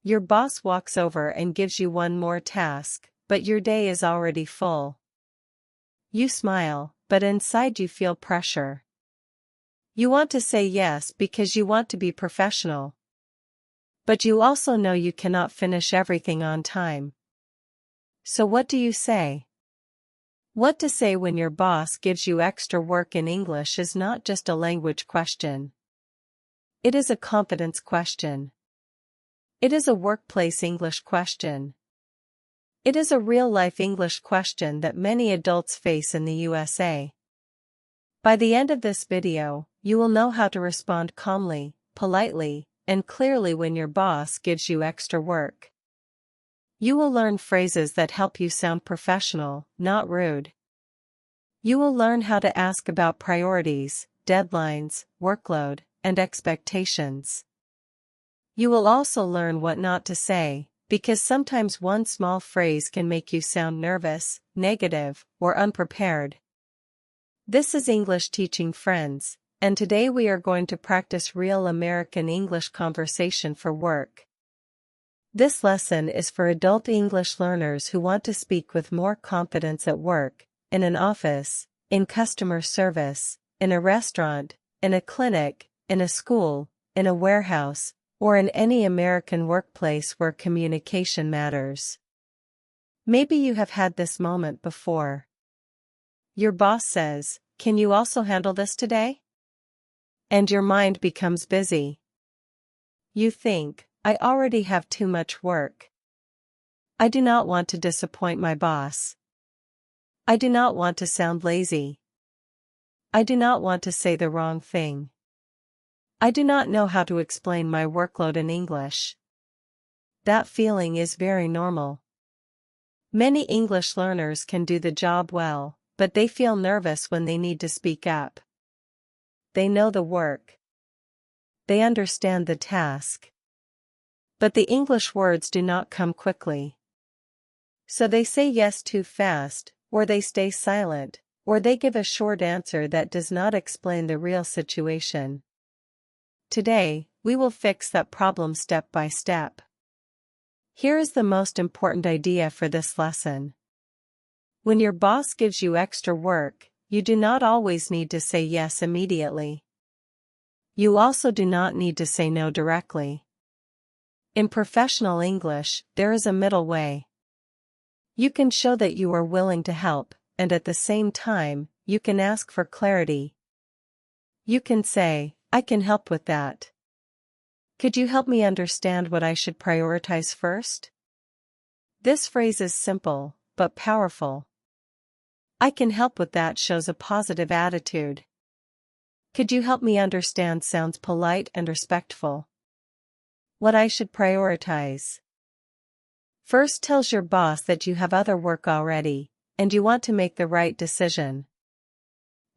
Your boss walks over and gives you one more task, but your day is already full. You smile, but inside you feel pressure. You want to say yes because you want to be professional. But you also know you cannot finish everything on time. So what do you say? What to say when your boss gives you extra work in English is not just a language question. It is a confidence question. It is a workplace English question. It is a real-life English question that many adults face in the USA. By the end of this video, you will know how to respond calmly, politely, and clearly when your boss gives you extra work. You will learn phrases that help you sound professional, not rude. You will learn how to ask about priorities, deadlines, workload, and expectations. You will also learn what not to say, because sometimes one small phrase can make you sound nervous, negative, or unprepared. This is English Teaching Friends, and today we are going to practice real American English conversation for work. This lesson is for adult English learners who want to speak with more confidence at work, in an office, in customer service, in a restaurant, in a clinic, in a school, in a warehouse, or in any American workplace where communication matters. Maybe you have had this moment before. Your boss says, "Can you also handle this today?" And your mind becomes busy. You think, "I already have too much work. I do not want to disappoint my boss. I do not want to sound lazy. I do not want to say the wrong thing. I do not know how to explain my workload in English." That feeling is very normal. Many English learners can do the job well, but they feel nervous when they need to speak up. They know the work. They understand the task. But the English words do not come quickly. So they say yes too fast, or they stay silent, or they give a short answer that does not explain the real situation. Today, we will fix that problem step by step. Here is the most important idea for this lesson. When your boss gives you extra work, you do not always need to say yes immediately. You also do not need to say no directly. In professional English, there is a middle way. You can show that you are willing to help, and at the same time, you can ask for clarity. You can say, "I can help with that. Could you help me understand what I should prioritize first?" This phrase is simple, but powerful. "I can help with that" shows a positive attitude. "Could you help me understand" sounds polite and respectful. What I should prioritize. First tells your boss that you have other work already, and you want to make the right decision.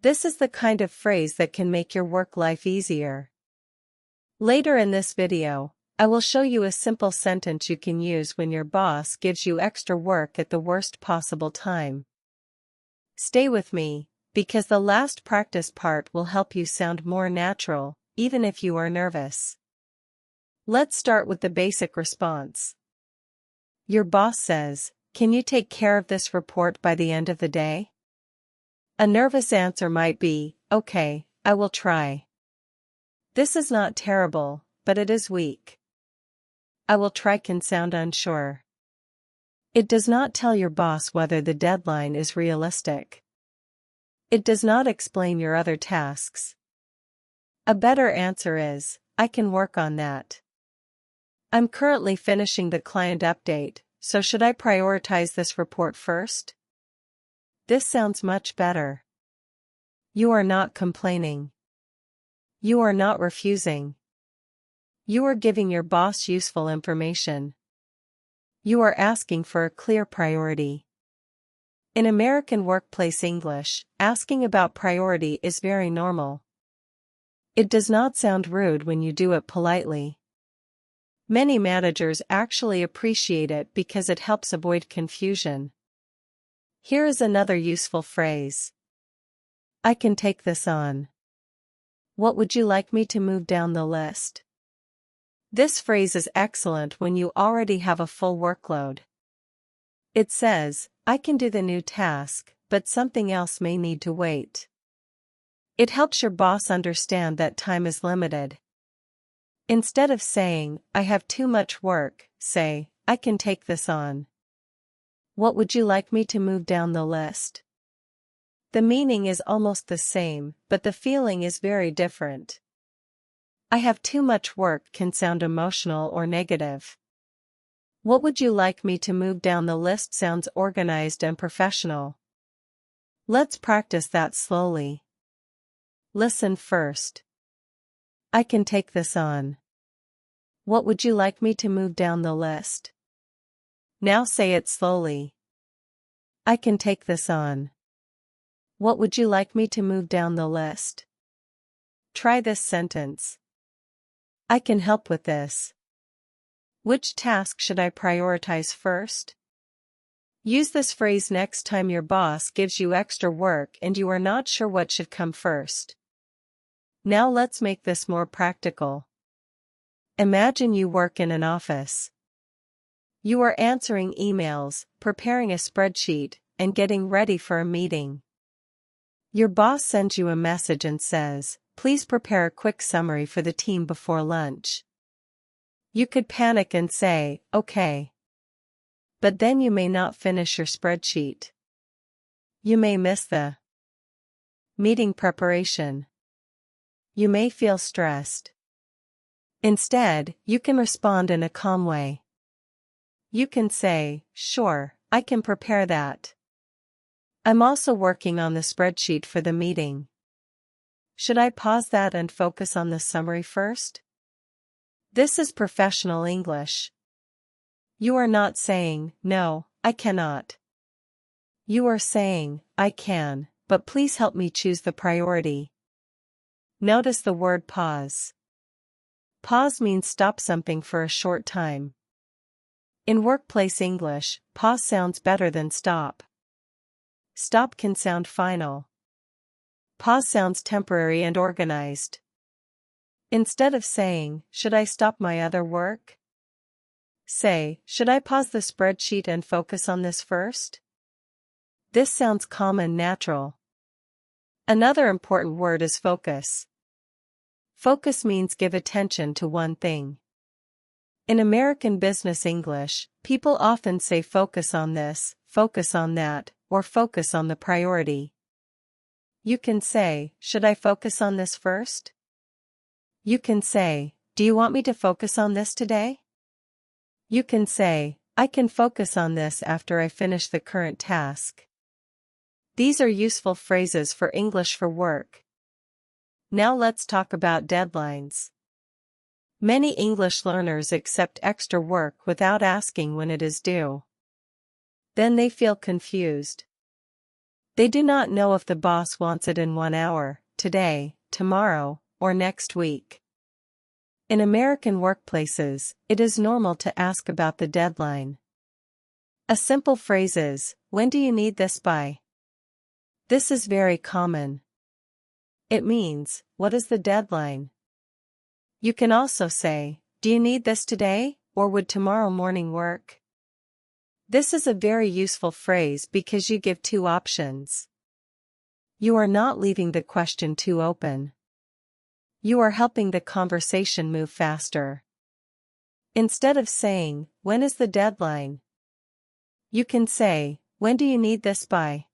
This is the kind of phrase that can make your work life easier. Later in this video, I will show you a simple sentence you can use when your boss gives you extra work at the worst possible time. Stay with me, because the last practice part will help you sound more natural, even if you are nervous. Let's start with the basic response. Your boss says, "Can you take care of this report by the end of the day?" A nervous answer might be, "Okay, I will try." This is not terrible, but it is weak. "I will try" can sound unsure. It does not tell your boss whether the deadline is realistic. It does not explain your other tasks. A better answer is, "I can work on that. I'm currently finishing the client update, so should I prioritize this report first?" This sounds much better. You are not complaining. You are not refusing. You are giving your boss useful information. You are asking for a clear priority. In American workplace English, asking about priority is very normal. It does not sound rude when you do it politely. Many managers actually appreciate it because it helps avoid confusion. Here is another useful phrase. "I can take this on. What would you like me to move down the list?" This phrase is excellent when you already have a full workload. It says, I can do the new task, but something else may need to wait. It helps your boss understand that time is limited. Instead of saying, I have too much work, say, I can take this on. What would you like me to move down the list? The meaning is almost the same, but the feeling is very different. I have too much work can sound emotional or negative. What would you like me to move down the list sounds organized and professional. Let's practice that slowly. Listen first. I can take this on. What would you like me to move down the list? Now say it slowly. I can take this on. What would you like me to move down the list? Try this sentence. I can help with this. Which task should I prioritize first? Use this phrase next time your boss gives you extra work and you are not sure what should come first. Now let's make this more practical. Imagine you work in an office. You are answering emails, preparing a spreadsheet, and getting ready for a meeting. Your boss sends you a message and says, please prepare a quick summary for the team before lunch. You could panic and say, okay. But then you may not finish your spreadsheet. You may miss the meeting preparation. You may feel stressed. Instead, you can respond in a calm way. You can say, sure, I can prepare that. I'm also working on the spreadsheet for the meeting. Should I pause that and focus on the summary first? This is professional English. You are not saying, no, I cannot. You are saying, I can, but please help me choose the priority. Notice the word pause. Pause means stop something for a short time. In workplace English, pause sounds better than stop. Stop can sound final. Pause sounds temporary and organized. Instead of saying, should I stop my other work? Say, should I pause the spreadsheet and focus on this first? This sounds calm and natural. Another important word is focus. Focus means give attention to one thing. In American business English, people often say focus on this, focus on that, or focus on the priority. You can say, should I focus on this first? You can say, do you want me to focus on this today? You can say, I can focus on this after I finish the current task. These are useful phrases for English for work. Now let's talk about deadlines. Many English learners accept extra work without asking when it is due. Then they feel confused. They do not know if the boss wants it in 1 hour, today, tomorrow, or next week. In American workplaces, it is normal to ask about the deadline. A simple phrase is, when do you need this by? This is very common. It means, what is the deadline? You can also say, do you need this today, or would tomorrow morning work? This is a very useful phrase because you give two options. You are not leaving the question too open. You are helping the conversation move faster. Instead of saying, when is the deadline? You can say, when do you need this by?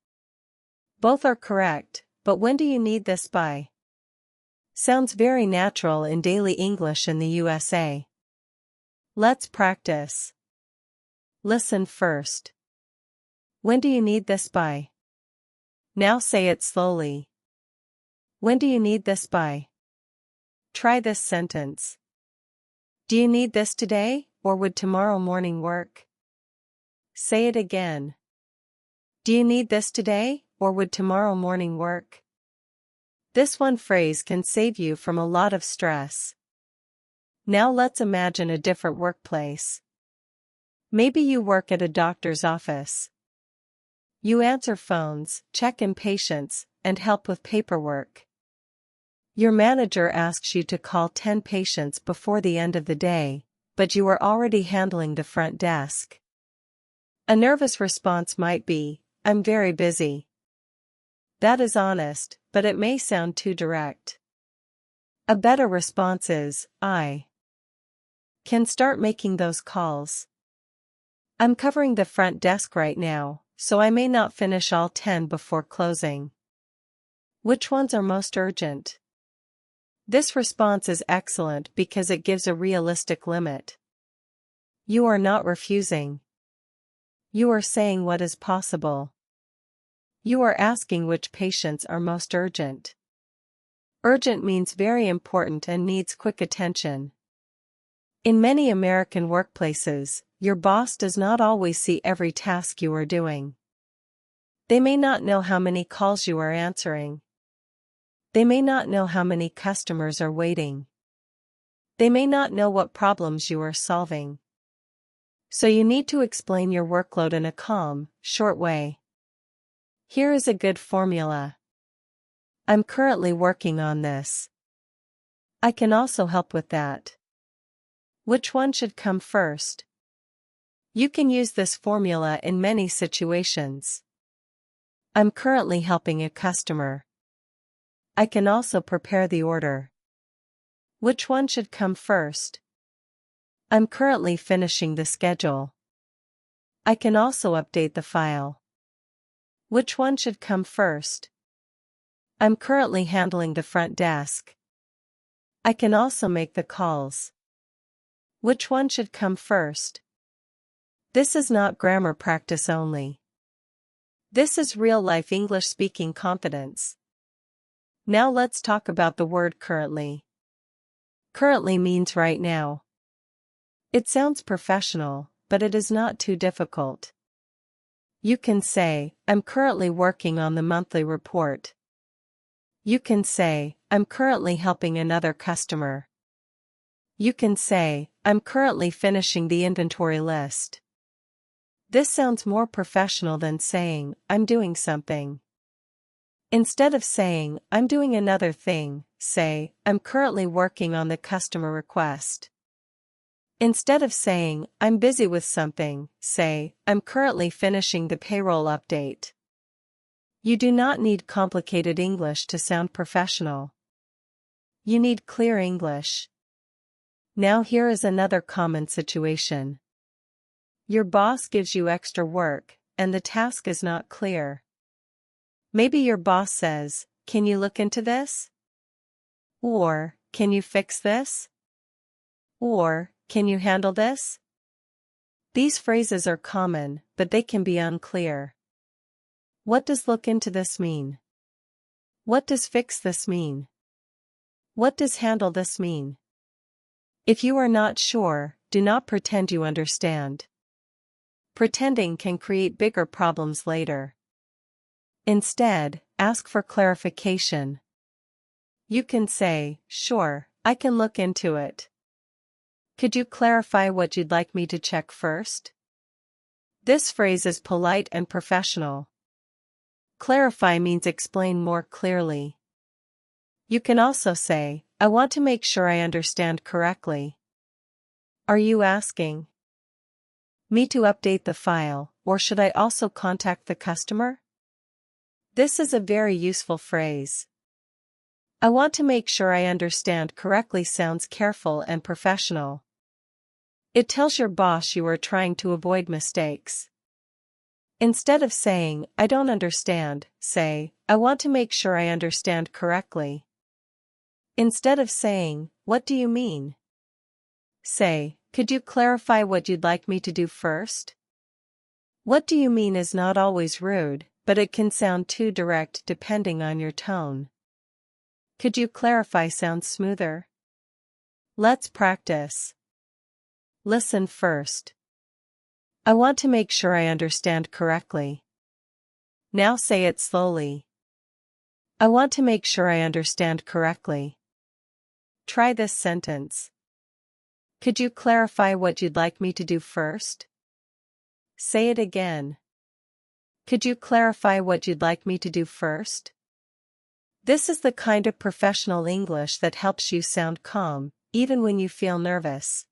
Both are correct, but when do you need this by? Sounds very natural in daily English in the USA. Let's practice. Listen first. When do you need this by? Now say it slowly. When do you need this by? Try this sentence. Do you need this today, or would tomorrow morning work? Say it again. Do you need this today, or would tomorrow morning work? This one phrase can save you from a lot of stress. Now let's imagine a different workplace. Maybe you work at a doctor's office. You answer phones, check in patients, and help with paperwork. Your manager asks you to call 10 patients before the end of the day, but you are already handling the front desk. A nervous response might be, "I'm very busy." That is honest, but it may sound too direct. A better response is, "I can start making those calls. I'm covering the front desk right now, so I may not finish all 10 before closing." Which ones are most urgent? This response is excellent because it gives a realistic limit. You are not refusing. You are saying what is possible. You are asking which patients are most urgent. Urgent means very important and needs quick attention. In many American workplaces, your boss does not always see every task you are doing. They may not know how many calls you are answering. They may not know how many customers are waiting. They may not know what problems you are solving. So you need to explain your workload in a calm, short way. Here is a good formula. I'm currently working on this. I can also help with that. Which one should come first? You can use this formula in many situations. I'm currently helping a customer. I can also prepare the order. Which one should come first? I'm currently finishing the schedule. I can also update the file. Which one should come first? I'm currently handling the front desk. I can also make the calls. Which one should come first? This is not grammar practice only. This is real-life English speaking confidence. Now let's talk about the word currently. Currently means right now. It sounds professional, but it is not too difficult. You can say, "I'm currently working on the monthly report." You can say, "I'm currently helping another customer." You can say, "I'm currently finishing the inventory list." This sounds more professional than saying, "I'm doing something." Instead of saying, "I'm doing another thing," say, "I'm currently working on the customer request." Instead of saying, "I'm busy with something," say, "I'm currently finishing the payroll update." You do not need complicated English to sound professional. You need clear English. Now here is another common situation. Your boss gives you extra work, and the task is not clear. Maybe your boss says, "Can you look into this?" Or, "Can you fix this?" Or, "Can you handle this?" These phrases are common, but they can be unclear. What does look into this mean? What does fix this mean? What does handle this mean? If you are not sure, do not pretend you understand. Pretending can create bigger problems later. Instead, ask for clarification. You can say, "Sure, I can look into it. Could you clarify what you'd like me to check first?" This phrase is polite and professional. Clarify means explain more clearly. You can also say, "I want to make sure I understand correctly." Are you asking me to update the file, or should I also contact the customer? This is a very useful phrase. "I want to make sure I understand correctly" sounds careful and professional. It tells your boss you are trying to avoid mistakes. Instead of saying, "I don't understand," say, "I want to make sure I understand correctly." Instead of saying, "What do you mean?" say, "Could you clarify what you'd like me to do first?" "What do you mean" is not always rude, but it can sound too direct depending on your tone. "Could you clarify" sounds smoother. Let's practice. Listen first. "I want to make sure I understand correctly." Now say it slowly. "I want to make sure I understand correctly." Try this sentence. "Could you clarify what you'd like me to do first?" Say it again. "Could you clarify what you'd like me to do first?" This is the kind of professional English that helps you sound calm, even when you feel nervous.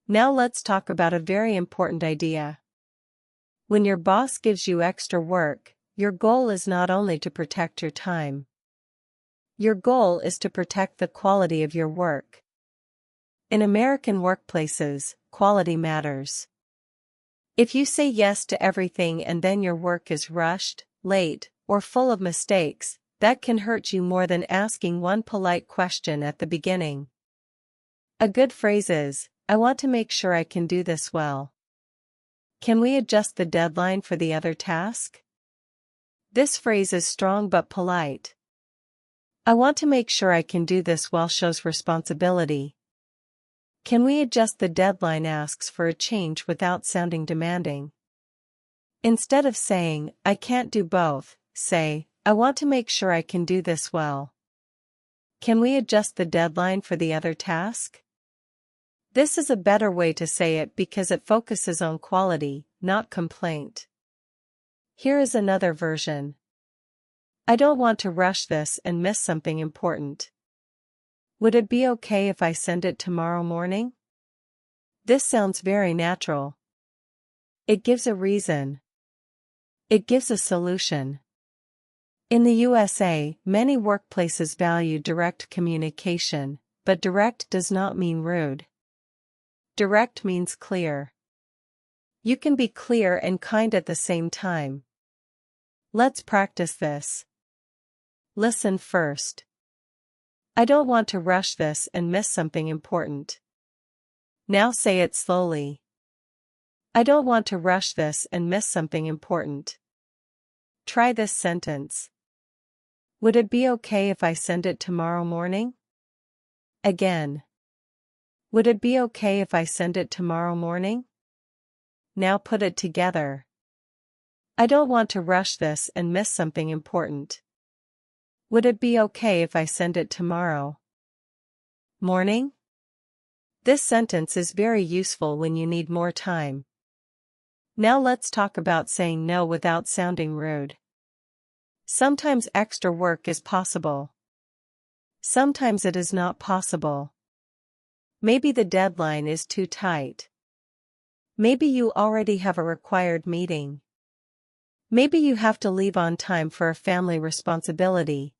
Now let's talk about a very important idea. When your boss gives you extra work, your goal is not only to protect your time. Your goal is to protect the quality of your work. In American workplaces, quality matters. If you say yes to everything and then your work is rushed, late, or full of mistakes, that can hurt you more than asking one polite question at the beginning. A good phrase is, "I want to make sure I can do this well. Can we adjust the deadline for the other task?" This phrase is strong but polite. "I want to make sure I can do this well" shows responsibility. "Can we adjust the deadline?" asks for a change without sounding demanding. Instead of saying, "I can't do both," say, "I want to make sure I can do this well. Can we adjust the deadline for the other task?" This is a better way to say it because it focuses on quality, not complaint. Here is another version. "I don't want to rush this and miss something important. Would it be okay if I send it tomorrow morning?" This sounds very natural. It gives a reason. It gives a solution. In the USA, many workplaces value direct communication, but direct does not mean rude. Direct means clear. You can be clear and kind at the same time. Let's practice this. Listen first. "I don't want to rush this and miss something important." Now say it slowly. "I don't want to rush this and miss something important." Try this sentence. "Would it be okay if I send it tomorrow morning?" Again. "Would it be okay if I send it tomorrow morning?" Now put it together. "I don't want to rush this and miss something important. Would it be okay if I send it tomorrow morning?" This sentence is very useful when you need more time. Now let's talk about saying no without sounding rude. Sometimes extra work is possible. Sometimes it is not possible. Maybe the deadline is too tight. Maybe you already have a required meeting. Maybe you have to leave on time for a family responsibility.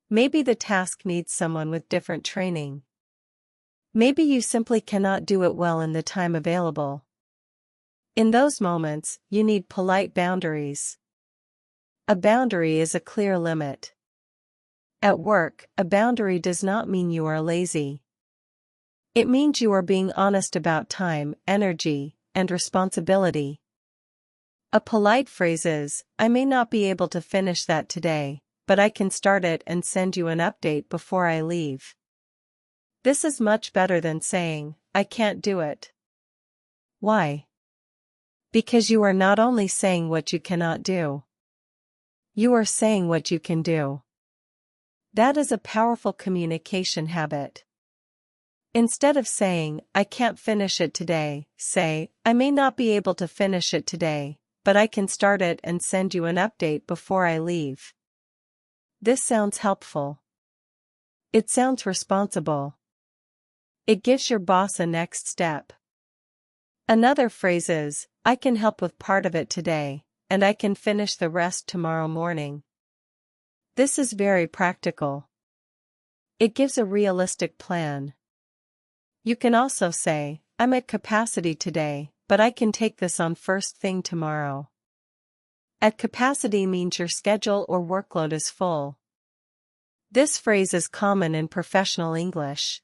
Maybe the task needs someone with different training. Maybe you simply cannot do it well in the time available. In those moments, you need polite boundaries. A boundary is a clear limit. At work, a boundary does not mean you are lazy. It means you are being honest about time, energy, and responsibility. A polite phrase is, "I may not be able to finish that today, but I can start it and send you an update before I leave." This is much better than saying, "I can't do it." Why? Because you are not only saying what you cannot do. You are saying what you can do. That is a powerful communication habit. Instead of saying, "I can't finish it today," say, "I may not be able to finish it today, but I can start it and send you an update before I leave." This sounds helpful. It sounds responsible. It gives your boss a next step. Another phrase is, "I can help with part of it today, and I can finish the rest tomorrow morning." This is very practical. It gives a realistic plan. You can also say, "I'm at capacity today, but I can take this on first thing tomorrow." At capacity means your schedule or workload is full. This phrase is common in professional English.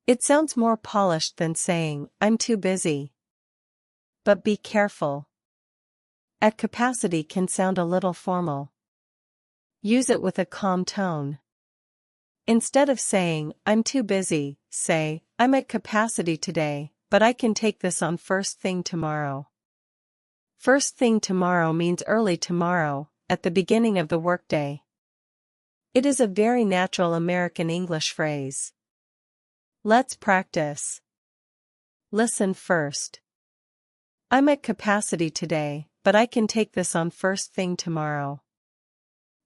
It sounds more polished than saying, "I'm too busy." But be careful. At capacity can sound a little formal. Use it with a calm tone. Instead of saying, "I'm too busy," say, "I'm at capacity today, but I can take this on first thing tomorrow." First thing tomorrow means early tomorrow, at the beginning of the workday. It is a very natural American English phrase. Let's practice. Listen first. "I'm at capacity today, but I can take this on first thing tomorrow."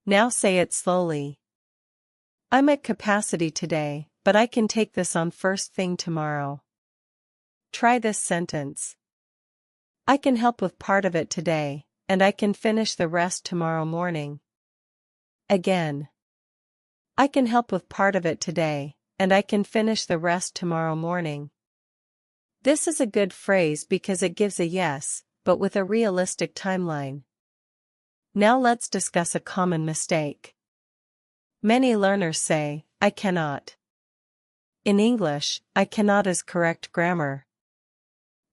Now say it slowly. I'm at capacity today, but I can take this on first thing tomorrow. Try this sentence. I can help with part of it today, and I can finish the rest tomorrow morning. Again. I can help with part of it today, and I can finish the rest tomorrow morning. This is a good phrase because it gives a yes, but with a realistic timeline. Now let's discuss a common mistake. Many learners say, I cannot. In English, I cannot is correct grammar.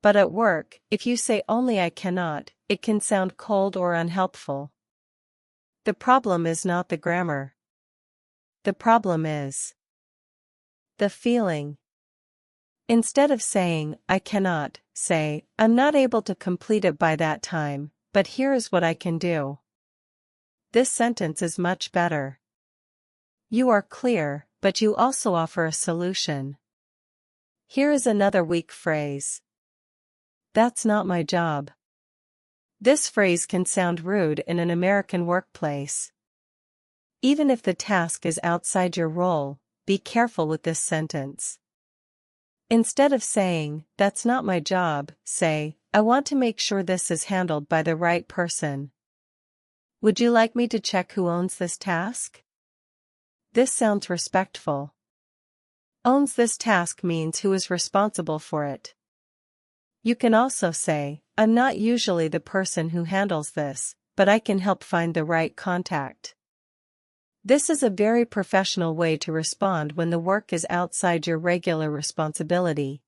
But at work, if you say only I cannot, it can sound cold or unhelpful. The problem is not the grammar. The problem is the feeling. Instead of saying, I cannot, say, I'm not able to complete it by that time, but here is what I can do. This sentence is much better. You are clear, but you also offer a solution. Here is another weak phrase. That's not my job. This phrase can sound rude in an American workplace. Even if the task is outside your role, be careful with this sentence. Instead of saying, that's not my job, say, I want to make sure this is handled by the right person. Would you like me to check who owns this task? This sounds respectful. Owns this task means who is responsible for it. You can also say, I'm not usually the person who handles this, but I can help find the right contact. This is a very professional way to respond when the work is outside your regular responsibility.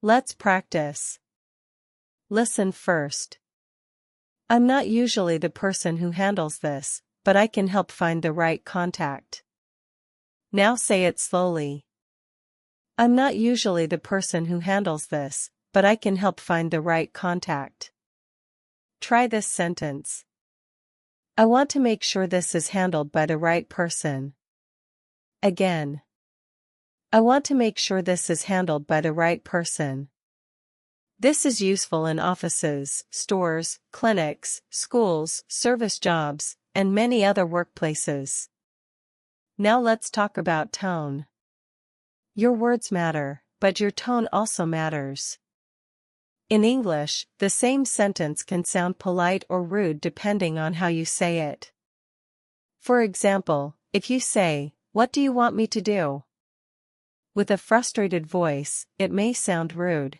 Let's practice. Listen first. I'm not usually the person who handles this, but I can help find the right contact. Now say it slowly. I'm not usually the person who handles this, but I can help find the right contact. Try this sentence. I want to make sure this is handled by the right person. Again. I want to make sure this is handled by the right person. This is useful in offices, stores, clinics, schools, service jobs, and many other workplaces. Now let's talk about tone. Your words matter, but your tone also matters. In English, the same sentence can sound polite or rude depending on how you say it. For example, if you say, what do you want me to do? With a frustrated voice, it may sound rude.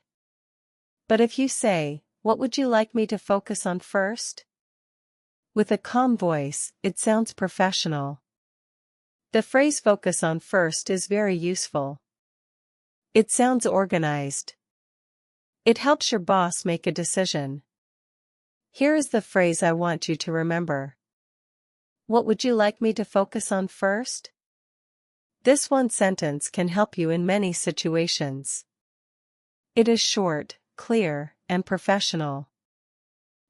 But if you say, what would you like me to focus on first? With a calm voice, it sounds professional. The phrase focus on first is very useful. It sounds organized. It helps your boss make a decision. Here is the phrase I want you to remember. What would you like me to focus on first? This one sentence can help you in many situations. It is short, clear, and professional.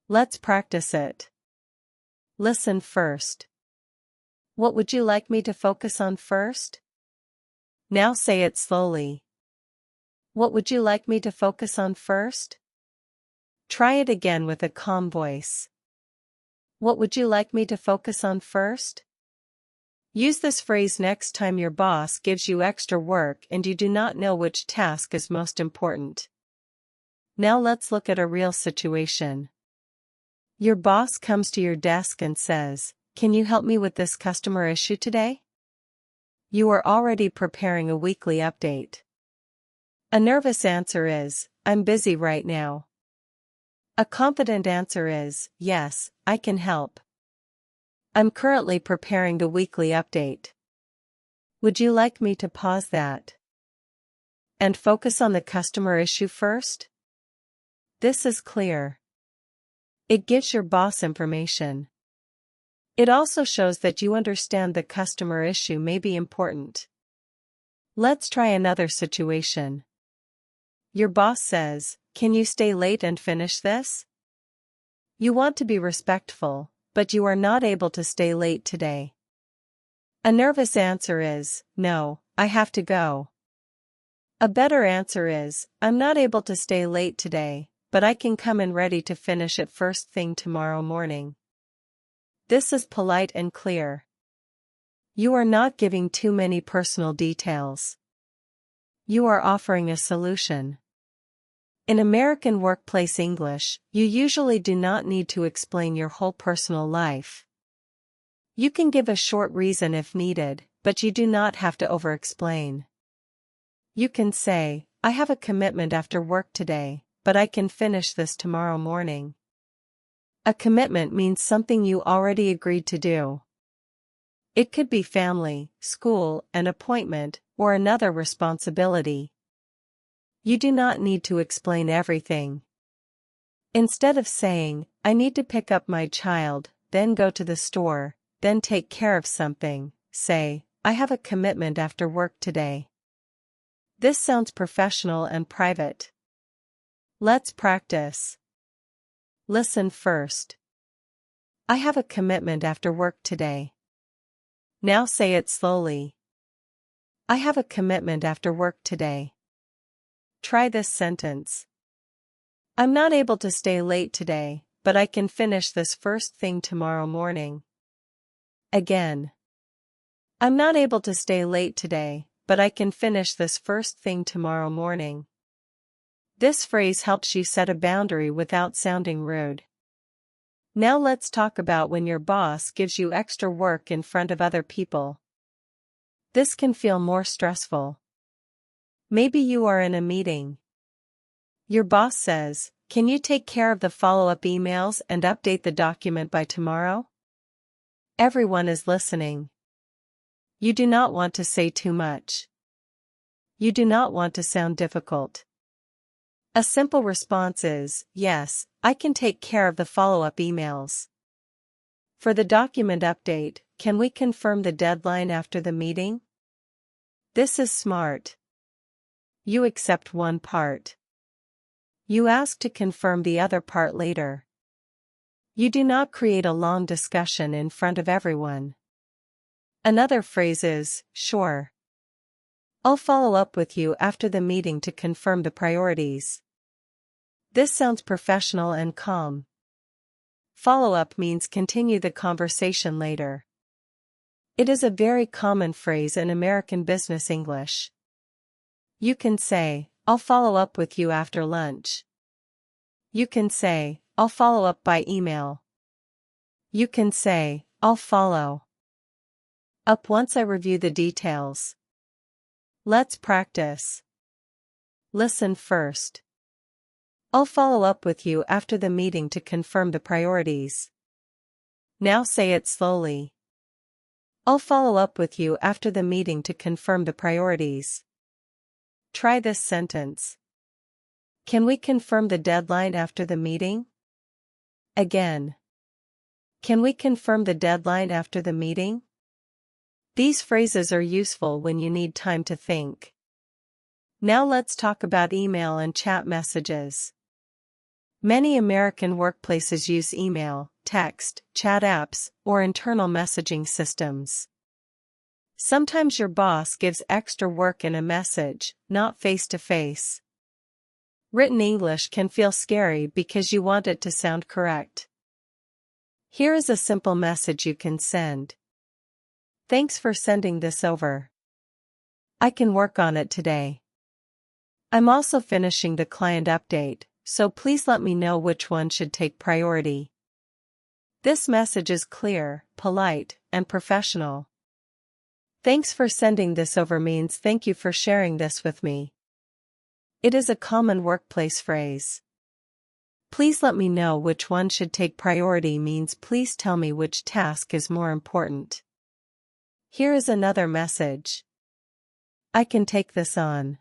Let's practice it. Listen first. What would you like me to focus on first? Now say it slowly. What would you like me to focus on first? Try it again with a calm voice. What would you like me to focus on first? Use this phrase next time your boss gives you extra work and you do not know which task is most important. Now let's look at a real situation. Your boss comes to your desk and says, can you help me with this customer issue today? You are already preparing a weekly update. A nervous answer is, I'm busy right now. A confident answer is, yes, I can help. I'm currently preparing the weekly update. Would you like me to pause that and focus on the customer issue first? This is clear. It gives your boss information. It also shows that you understand the customer issue may be important. Let's try another situation. Your boss says, can you stay late and finish this? You want to be respectful, but you are not able to stay late today. A nervous answer is, no, I have to go. A better answer is, I'm not able to stay late today, but I can come in ready to finish it first thing tomorrow morning. This is polite and clear. You are not giving too many personal details. You are offering a solution. In American workplace English, you usually do not need to explain your whole personal life. You can give a short reason if needed, but you do not have to over-explain. You can say, I have a commitment after work today, but I can finish this tomorrow morning. A commitment means something you already agreed to do. It could be family, school, an appointment, or another responsibility. You do not need to explain everything. Instead of saying, I need to pick up my child, then go to the store, then take care of something, say, I have a commitment after work today. This sounds professional and private. Let's practice. Listen first. I have a commitment after work today. Now say it slowly. I have a commitment after work today. Try this sentence. I'm not able to stay late today, but I can finish this first thing tomorrow morning. Again. I'm not able to stay late today, but I can finish this first thing tomorrow morning. This phrase helps you set a boundary without sounding rude. Now let's talk about when your boss gives you extra work in front of other people. This can feel more stressful. Maybe you are in a meeting. Your boss says, can you take care of the follow-up emails and update the document by tomorrow? Everyone is listening. You do not want to say too much. You do not want to sound difficult. A simple response is, yes, I can take care of the follow-up emails. For the document update, can we confirm the deadline after the meeting? This is smart. You accept one part. You ask to confirm the other part later. You do not create a long discussion in front of everyone. Another phrase is, sure. I'll follow up with you after the meeting to confirm the priorities. This sounds professional and calm. Follow-up means continue the conversation later. It is a very common phrase in American business English. You can say, I'll follow up with you after lunch. You can say, I'll follow up by email. You can say, I'll follow up once I review the details. Let's practice. Listen first. I'll follow up with you after the meeting to confirm the priorities. Now say it slowly. I'll follow up with you after the meeting to confirm the priorities. Try this sentence. Can we confirm the deadline after the meeting? Again. Can we confirm the deadline after the meeting? These phrases are useful when you need time to think. Now let's talk about email and chat messages. Many American workplaces use email, text, chat apps, or internal messaging systems. Sometimes your boss gives extra work in a message, not face-to-face. Written English can feel scary because you want it to sound correct. Here is a simple message you can send. Thanks for sending this over. I can work on it today. I'm also finishing the client update, so please let me know which one should take priority. This message is clear, polite, and professional. Thanks for sending this over means thank you for sharing this with me. It is a common workplace phrase. Please let me know which one should take priority means please tell me which task is more important. Here is another message. I can take this on.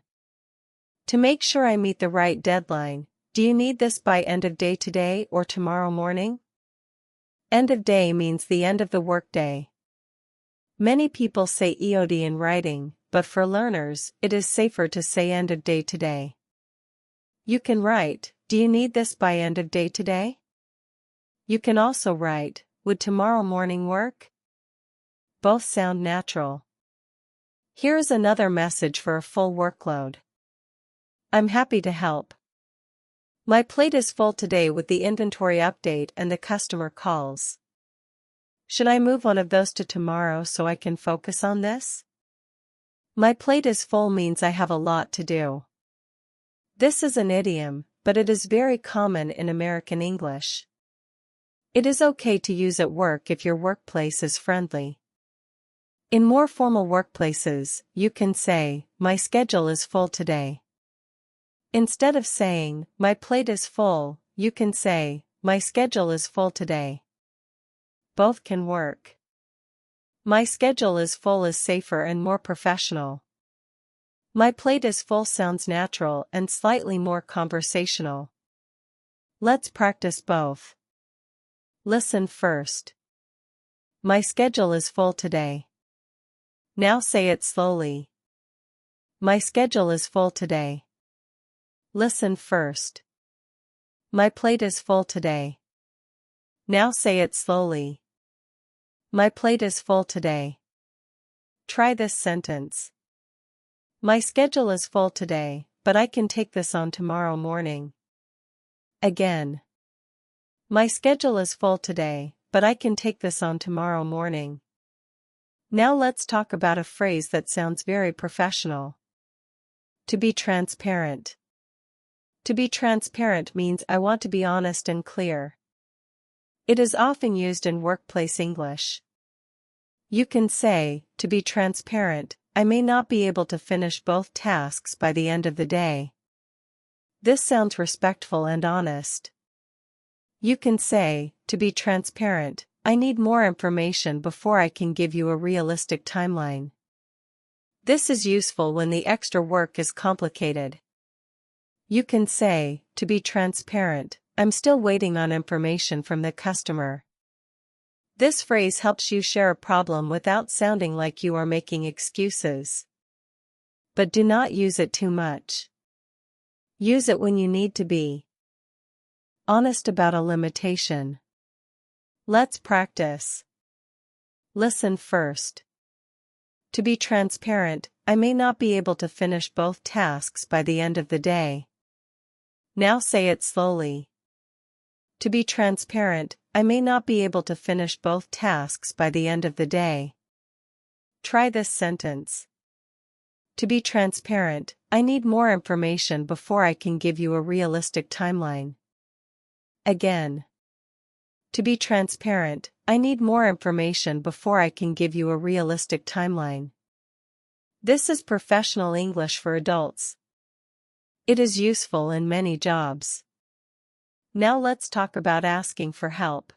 To make sure I meet the right deadline, do you need this by end of day today or tomorrow morning? End of day means the end of the workday. Many people say EOD in writing, but for learners, it is safer to say end of day today. You can write, do you need this by end of day today? You can also write, would tomorrow morning work? Both sound natural. Here is another message for a full workload. I'm happy to help. My plate is full today with the inventory update and the customer calls. Should I move one of those to tomorrow so I can focus on this? My plate is full means I have a lot to do. This is an idiom, but it is very common in American English. It is okay to use at work if your workplace is friendly. In more formal workplaces, you can say, "My schedule is full today." Instead of saying, "My plate is full," you can say, "My schedule is full today." Both can work. "My schedule is full" is safer and more professional. "My plate is full" sounds natural and slightly more conversational. Let's practice both. Listen first. My schedule is full today. Now say it slowly. My schedule is full today. Listen first. My plate is full today. Now say it slowly. My plate is full today. Try this sentence. My schedule is full today, but I can take this on tomorrow morning. Again. My schedule is full today, but I can take this on tomorrow morning. Now let's talk about a phrase that sounds very professional. To be transparent. To be transparent means I want to be honest and clear. It is often used in workplace English. You can say, "To be transparent, I may not be able to finish both tasks by the end of the day." This sounds respectful and honest. You can say, "To be transparent, I need more information before I can give you a realistic timeline." This is useful when the extra work is complicated. You can say, "To be transparent, I'm still waiting on information from the customer." This phrase helps you share a problem without sounding like you are making excuses. But do not use it too much. Use it when you need to be honest about a limitation. Let's practice. Listen first. To be transparent, I may not be able to finish both tasks by the end of the day. Now say it slowly. To be transparent, I may not be able to finish both tasks by the end of the day. Try this sentence. To be transparent, I need more information before I can give you a realistic timeline. Again. To be transparent, I need more information before I can give you a realistic timeline. This is professional English for adults. It is useful in many jobs. Now let's talk about asking for help.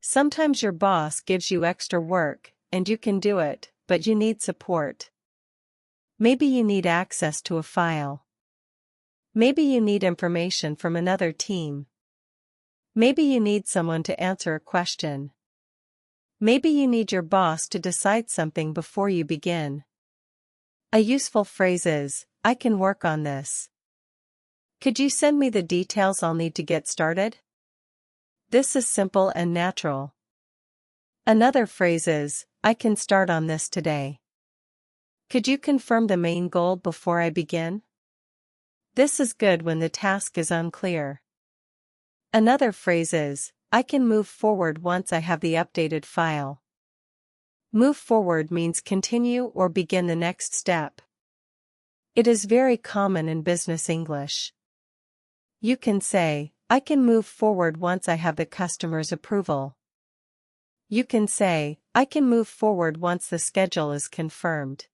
Sometimes your boss gives you extra work, and you can do it, but you need support. Maybe you need access to a file. Maybe you need information from another team. Maybe you need someone to answer a question. Maybe you need your boss to decide something before you begin. A useful phrase is, "I can work on this." Could you send me the details I'll need to get started? This is simple and natural. Another phrase is, "I can start on this today." Could you confirm the main goal before I begin? This is good when the task is unclear. Another phrase is, "I can move forward once I have the updated file." Move forward means continue or begin the next step. It is very common in business English. You can say, "I can move forward once I have the customer's approval." You can say, "I can move forward once the schedule is confirmed."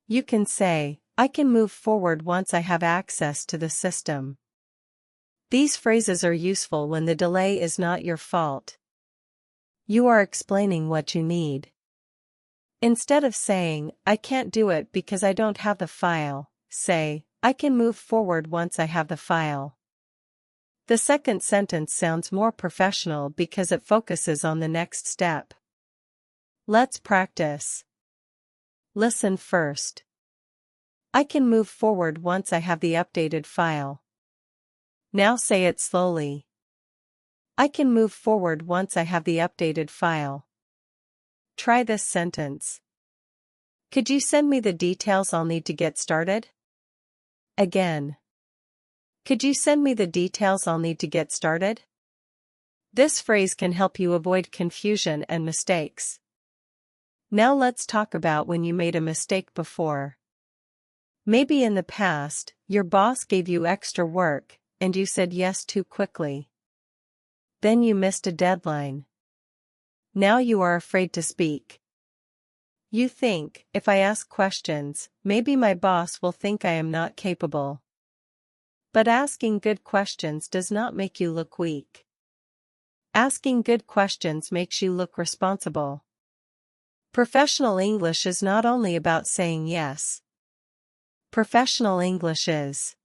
You can say, "I can move forward once I have access to the system." These phrases are useful when the delay is not your fault. You are explaining what you need. Instead of saying, "I can't do it because I don't have the file," say, "I can move forward once I have the file." The second sentence sounds more professional because it focuses on the next step. Let's practice. Listen first. I can move forward once I have the updated file. Now say it slowly. I can move forward once I have the updated file. Try this sentence. Could you send me the details I'll need to get started? Again. Could you send me the details I'll need to get started? This phrase can help you avoid confusion and mistakes. Now let's talk about when you made a mistake before. Maybe in the past, your boss gave you extra work, and you said yes too quickly. Then you missed a deadline. Now you are afraid to speak. You think, if I ask questions, maybe my boss will think I am not capable. But asking good questions does not make you look weak. Asking good questions makes you look responsible. Professional English is not only about saying yes. Professional English is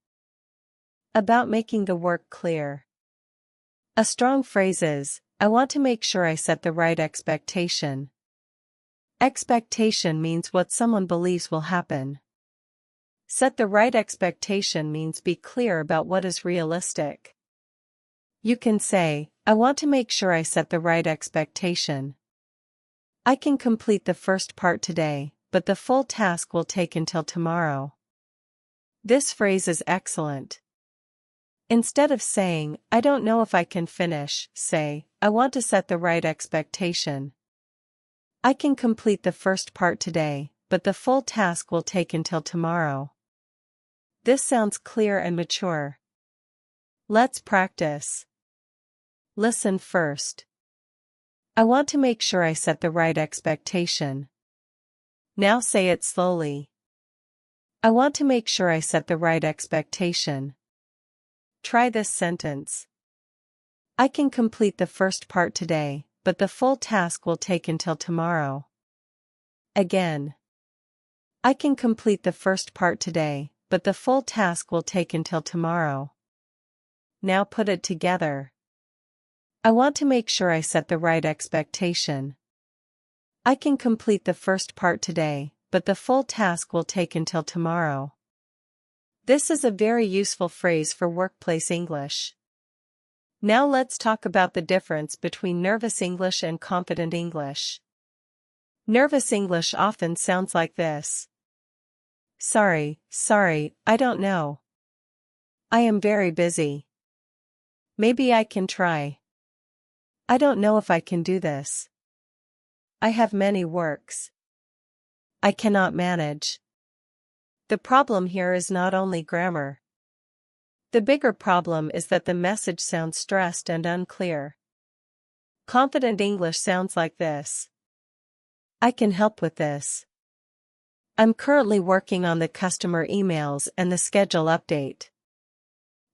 about making the work clear. A strong phrase is, I want to make sure I set the right expectation. Expectation means what someone believes will happen. Set the right expectation means be clear about what is realistic. You can say, I want to make sure I set the right expectation. I can complete the first part today, but the full task will take until tomorrow. This phrase is excellent. Instead of saying, I don't know if I can finish, say, I want to set the right expectation. I can complete the first part today, but the full task will take until tomorrow. This sounds clear and mature. Let's practice. Listen first. I want to make sure I set the right expectation. Now say it slowly. I want to make sure I set the right expectation. Try this sentence. I can complete the first part today, but the full task will take until tomorrow. Again. I can complete the first part today, but the full task will take until tomorrow. Now put it together. I want to make sure I set the right expectation. I can complete the first part today, but the full task will take until tomorrow. This is a very useful phrase for workplace English. Now let's talk about the difference between nervous English and confident English. Nervous English often sounds like this. Sorry, I don't know. I am very busy. Maybe I can try. I don't know if I can do this. I have many works. I cannot manage. The problem here is not only grammar. The bigger problem is that the message sounds stressed and unclear. Confident English sounds like this. I can help with this. I'm currently working on the customer emails and the schedule update.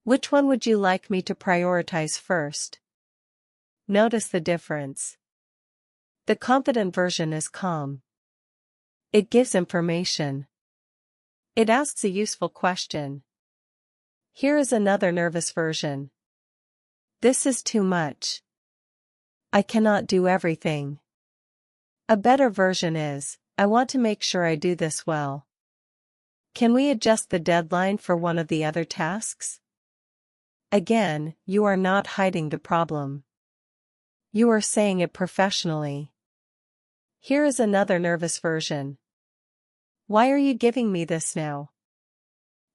Which one would you like me to prioritize first? Notice the difference. The confident version is calm. It gives information. It asks a useful question. Here is another nervous version. This is too much. I cannot do everything. A better version is, I want to make sure I do this well. Can we adjust the deadline for one of the other tasks? Again, you are not hiding the problem. You are saying it professionally. Here is another nervous version. Why are you giving me this now?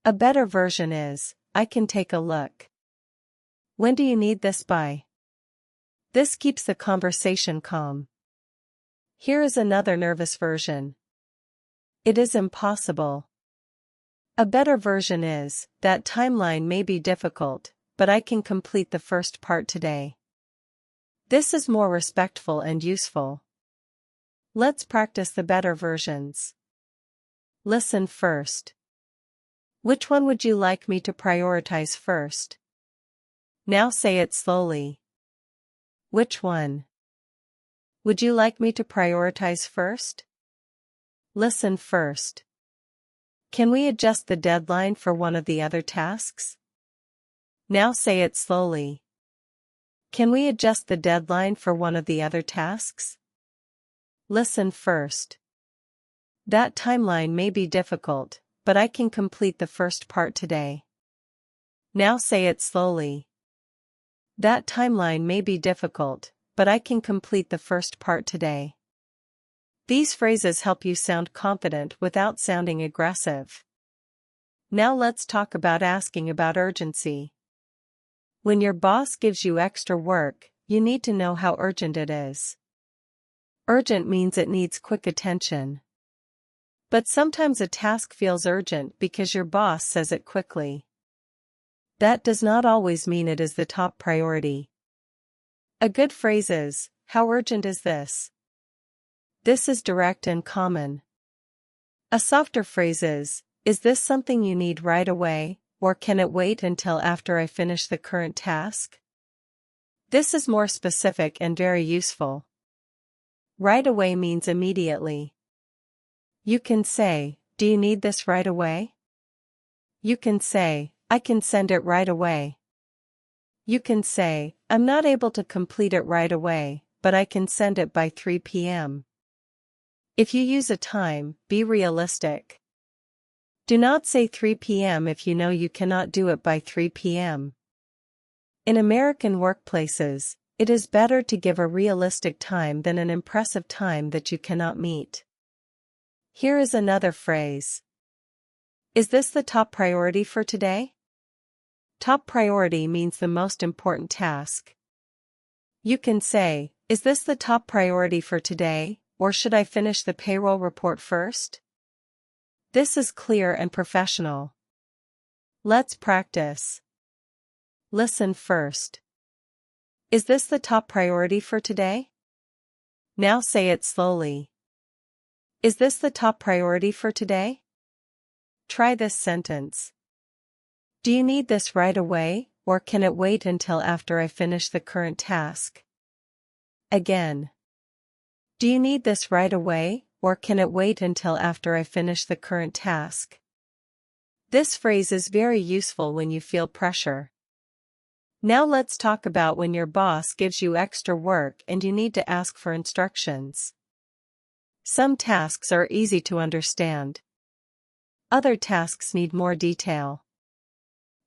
A better version is, I can take a look. When do you need this by? This keeps the conversation calm. Here is another nervous version. It is impossible. A better version is, that timeline may be difficult, but I can complete the first part today. This is more respectful and useful. Let's practice the better versions. Listen first. Which one would you like me to prioritize first? Now say it slowly. Which one would you like me to prioritize first? Listen first. Can we adjust the deadline for one of the other tasks? Now say it slowly. Can we adjust the deadline for one of the other tasks? Listen first. That timeline may be difficult, but I can complete the first part today. Now say it slowly. That timeline may be difficult, but I can complete the first part today. These phrases help you sound confident without sounding aggressive. Now let's talk about asking about urgency. When your boss gives you extra work, you need to know how urgent it is. Urgent means it needs quick attention. But sometimes a task feels urgent because your boss says it quickly. That does not always mean it is the top priority. A good phrase is, "How urgent is this?" This is direct and common. A softer phrase is this something you need right away, or can it wait until after I finish the current task? This is more specific and very useful. Right away means immediately. You can say, "Do you need this right away?" You can say, "I can send it right away." You can say, "I'm not able to complete it right away, but I can send it by 3 p.m. If you use a time, be realistic. Do not say 3 p.m. if you know you cannot do it by 3 p.m. In American workplaces, it is better to give a realistic time than an impressive time that you cannot meet. Here is another phrase. Is this the top priority for today? Top priority means the most important task. You can say, "Is this the top priority for today, or should I finish the payroll report first?" This is clear and professional. Let's practice. Listen first. Is this the top priority for today? Now say it slowly. Is this the top priority for today? Try this sentence. Do you need this right away, or can it wait until after I finish the current task? Again. Do you need this right away, or can it wait until after I finish the current task? This phrase is very useful when you feel pressure. Now let's talk about when your boss gives you extra work and you need to ask for instructions. Some tasks are easy to understand. Other tasks need more detail.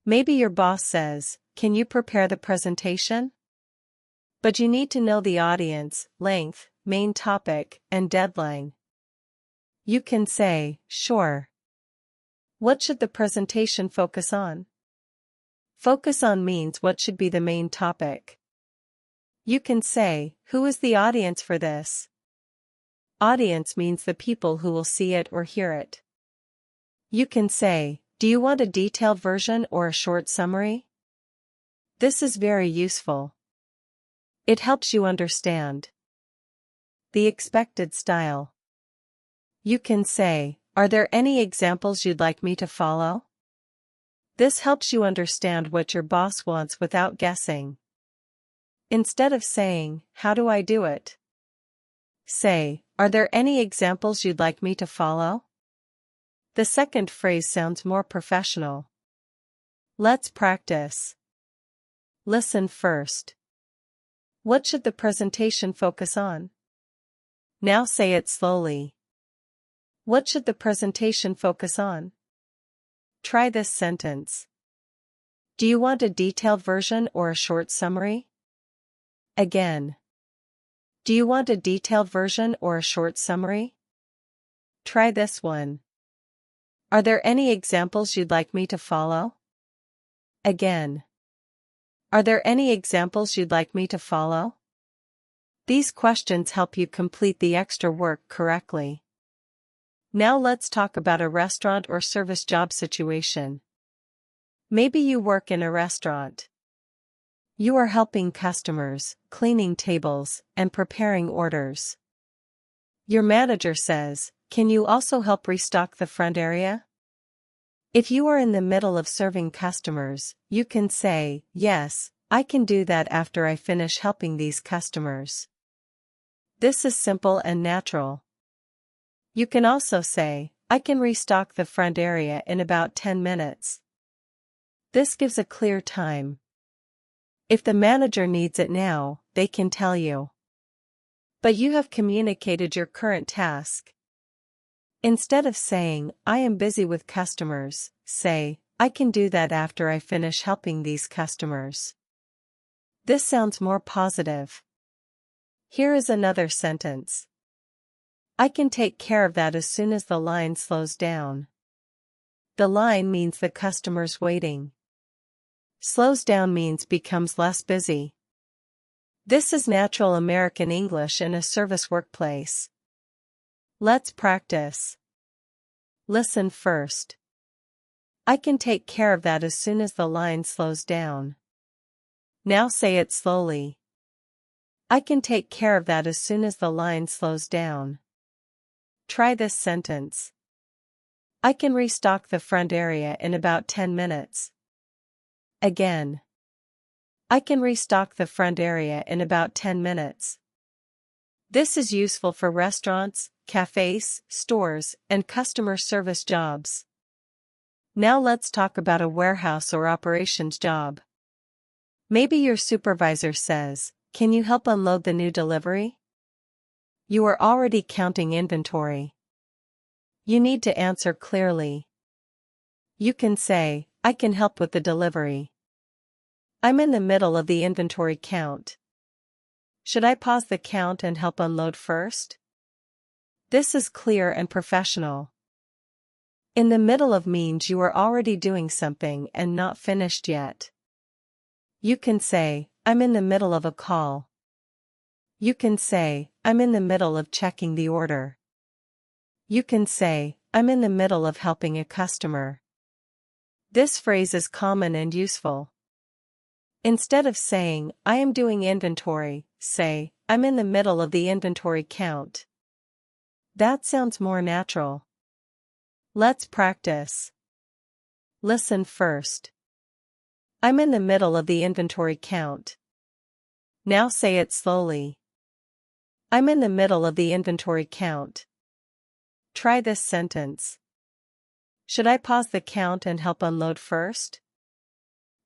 Maybe your boss says, "Can you prepare the presentation?" But you need to know the audience, length, main topic, and deadline. You can say, "Sure." What should the presentation focus on? Focus on means what should be the main topic. You can say, "Who is the audience for this?" Audience means the people who will see it or hear it. You can say, "Do you want a detailed version or a short summary?" This is very useful. It helps you understand the expected style. You can say, "Are there any examples you'd like me to follow?" This helps you understand what your boss wants without guessing. Instead of saying, "How do I do it?" say, "Are there any examples you'd like me to follow?" The second phrase sounds more professional. Let's practice. Listen first. What should the presentation focus on? Now say it slowly. What should the presentation focus on? Try this sentence. Do you want a detailed version or a short summary? Again. Do you want a detailed version or a short summary? Try this one. Are there any examples you'd like me to follow? Again. Are there any examples you'd like me to follow? These questions help you complete the extra work correctly. Now let's talk about a restaurant or service job situation. Maybe you work in a restaurant. You are helping customers, cleaning tables, and preparing orders. Your manager says, "Can you also help restock the front area?" If you are in the middle of serving customers, you can say, "Yes, I can do that after I finish helping these customers." This is simple and natural. You can also say, "I can restock the front area in about 10 minutes. This gives a clear time. If the manager needs it now, they can tell you. But you have communicated your current task. Instead of saying, "I am busy with customers," say, "I can do that after I finish helping these customers." This sounds more positive. Here is another sentence. I can take care of that as soon as the line slows down. The line means the customer's waiting. Slows down means becomes less busy. This is natural American English in a service workplace. Let's practice. Listen first. I can take care of that as soon as the line slows down. Now say it slowly. I can take care of that as soon as the line slows down. Try this sentence. I can restock the front area in about 10 minutes. Again. I can restock the front area in about 10 minutes. This is useful for restaurants, cafes, stores, and customer service jobs. Now let's talk about a warehouse or operations job. Maybe your supervisor says, "Can you help unload the new delivery?" You are already counting inventory. You need to answer clearly. You can say, "I can help with the delivery. I'm in the middle of the inventory count. Should I pause the count and help unload first?" This is clear and professional. In the middle of means you are already doing something and not finished yet. You can say, "I'm in the middle of a call." You can say, "I'm in the middle of checking the order." You can say, "I'm in the middle of helping a customer." This phrase is common and useful. Instead of saying, "I am doing inventory," say, "I'm in the middle of the inventory count." That sounds more natural. Let's practice. Listen first. I'm in the middle of the inventory count. Now say it slowly. I'm in the middle of the inventory count. Try this sentence. Should I pause the count and help unload first?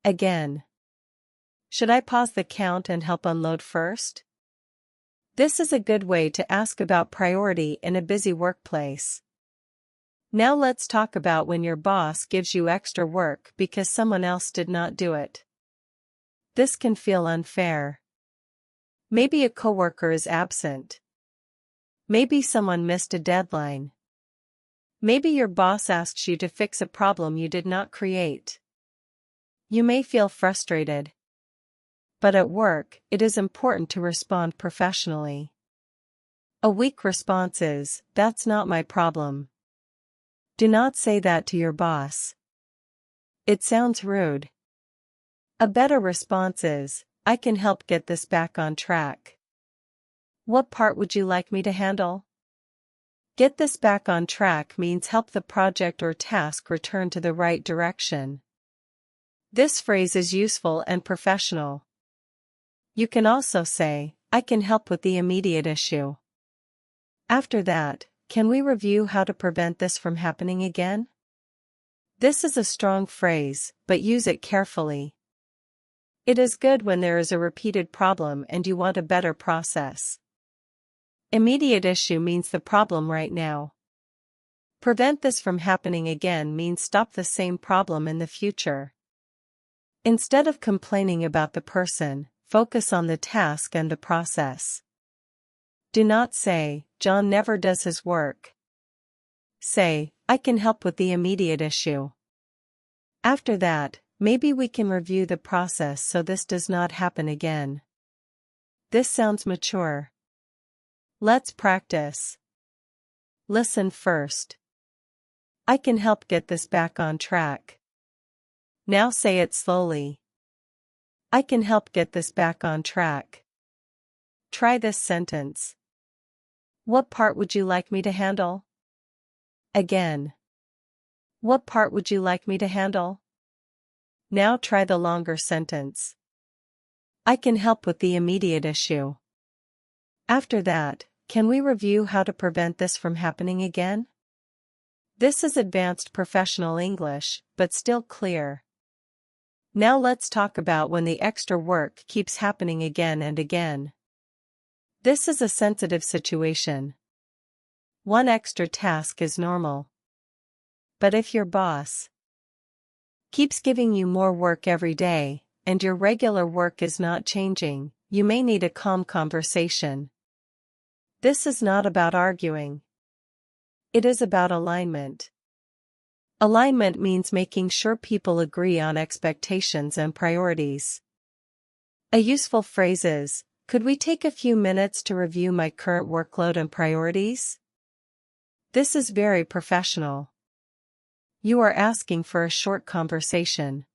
Again. Should I pause the count and help unload first? This is a good way to ask about priority in a busy workplace. Now let's talk about when your boss gives you extra work because someone else did not do it. This can feel unfair. Maybe a coworker is absent. Maybe someone missed a deadline. Maybe your boss asked you to fix a problem you did not create. You may feel frustrated. But at work, it is important to respond professionally. A weak response is, "That's not my problem." Do not say that to your boss. It sounds rude. A better response is, "I can help get this back on track." What part would you like me to handle? Get this back on track means help the project or task return to the right direction. This phrase is useful and professional. You can also say, "I can help with the immediate issue." After that, can we review how to prevent this from happening again? This is a strong phrase, but use it carefully. It is good when there is a repeated problem and you want a better process. Immediate issue means the problem right now. Prevent this from happening again means stop the same problem in the future. Instead of complaining about the person, focus on the task and the process. Do not say, "John never does his work." Say, "I can help with the immediate issue." After that, maybe we can review the process so this does not happen again. This sounds mature. Let's practice. Listen first. I can help get this back on track. Now say it slowly. I can help get this back on track. Try this sentence. What part would you like me to handle? Again. What part would you like me to handle? Now try the longer sentence. I can help with the immediate issue. After that, can we review how to prevent this from happening again? This is advanced professional English, but still clear. Now let's talk about when the extra work keeps happening again and again. This is a sensitive situation. One extra task is normal. But if your boss keeps giving you more work every day, and your regular work is not changing, you may need a calm conversation. This is not about arguing. It is about alignment. Alignment means making sure people agree on expectations and priorities. A useful phrase is, Could we take a few minutes to review my current workload and priorities? This is very professional. You are asking for a short conversation.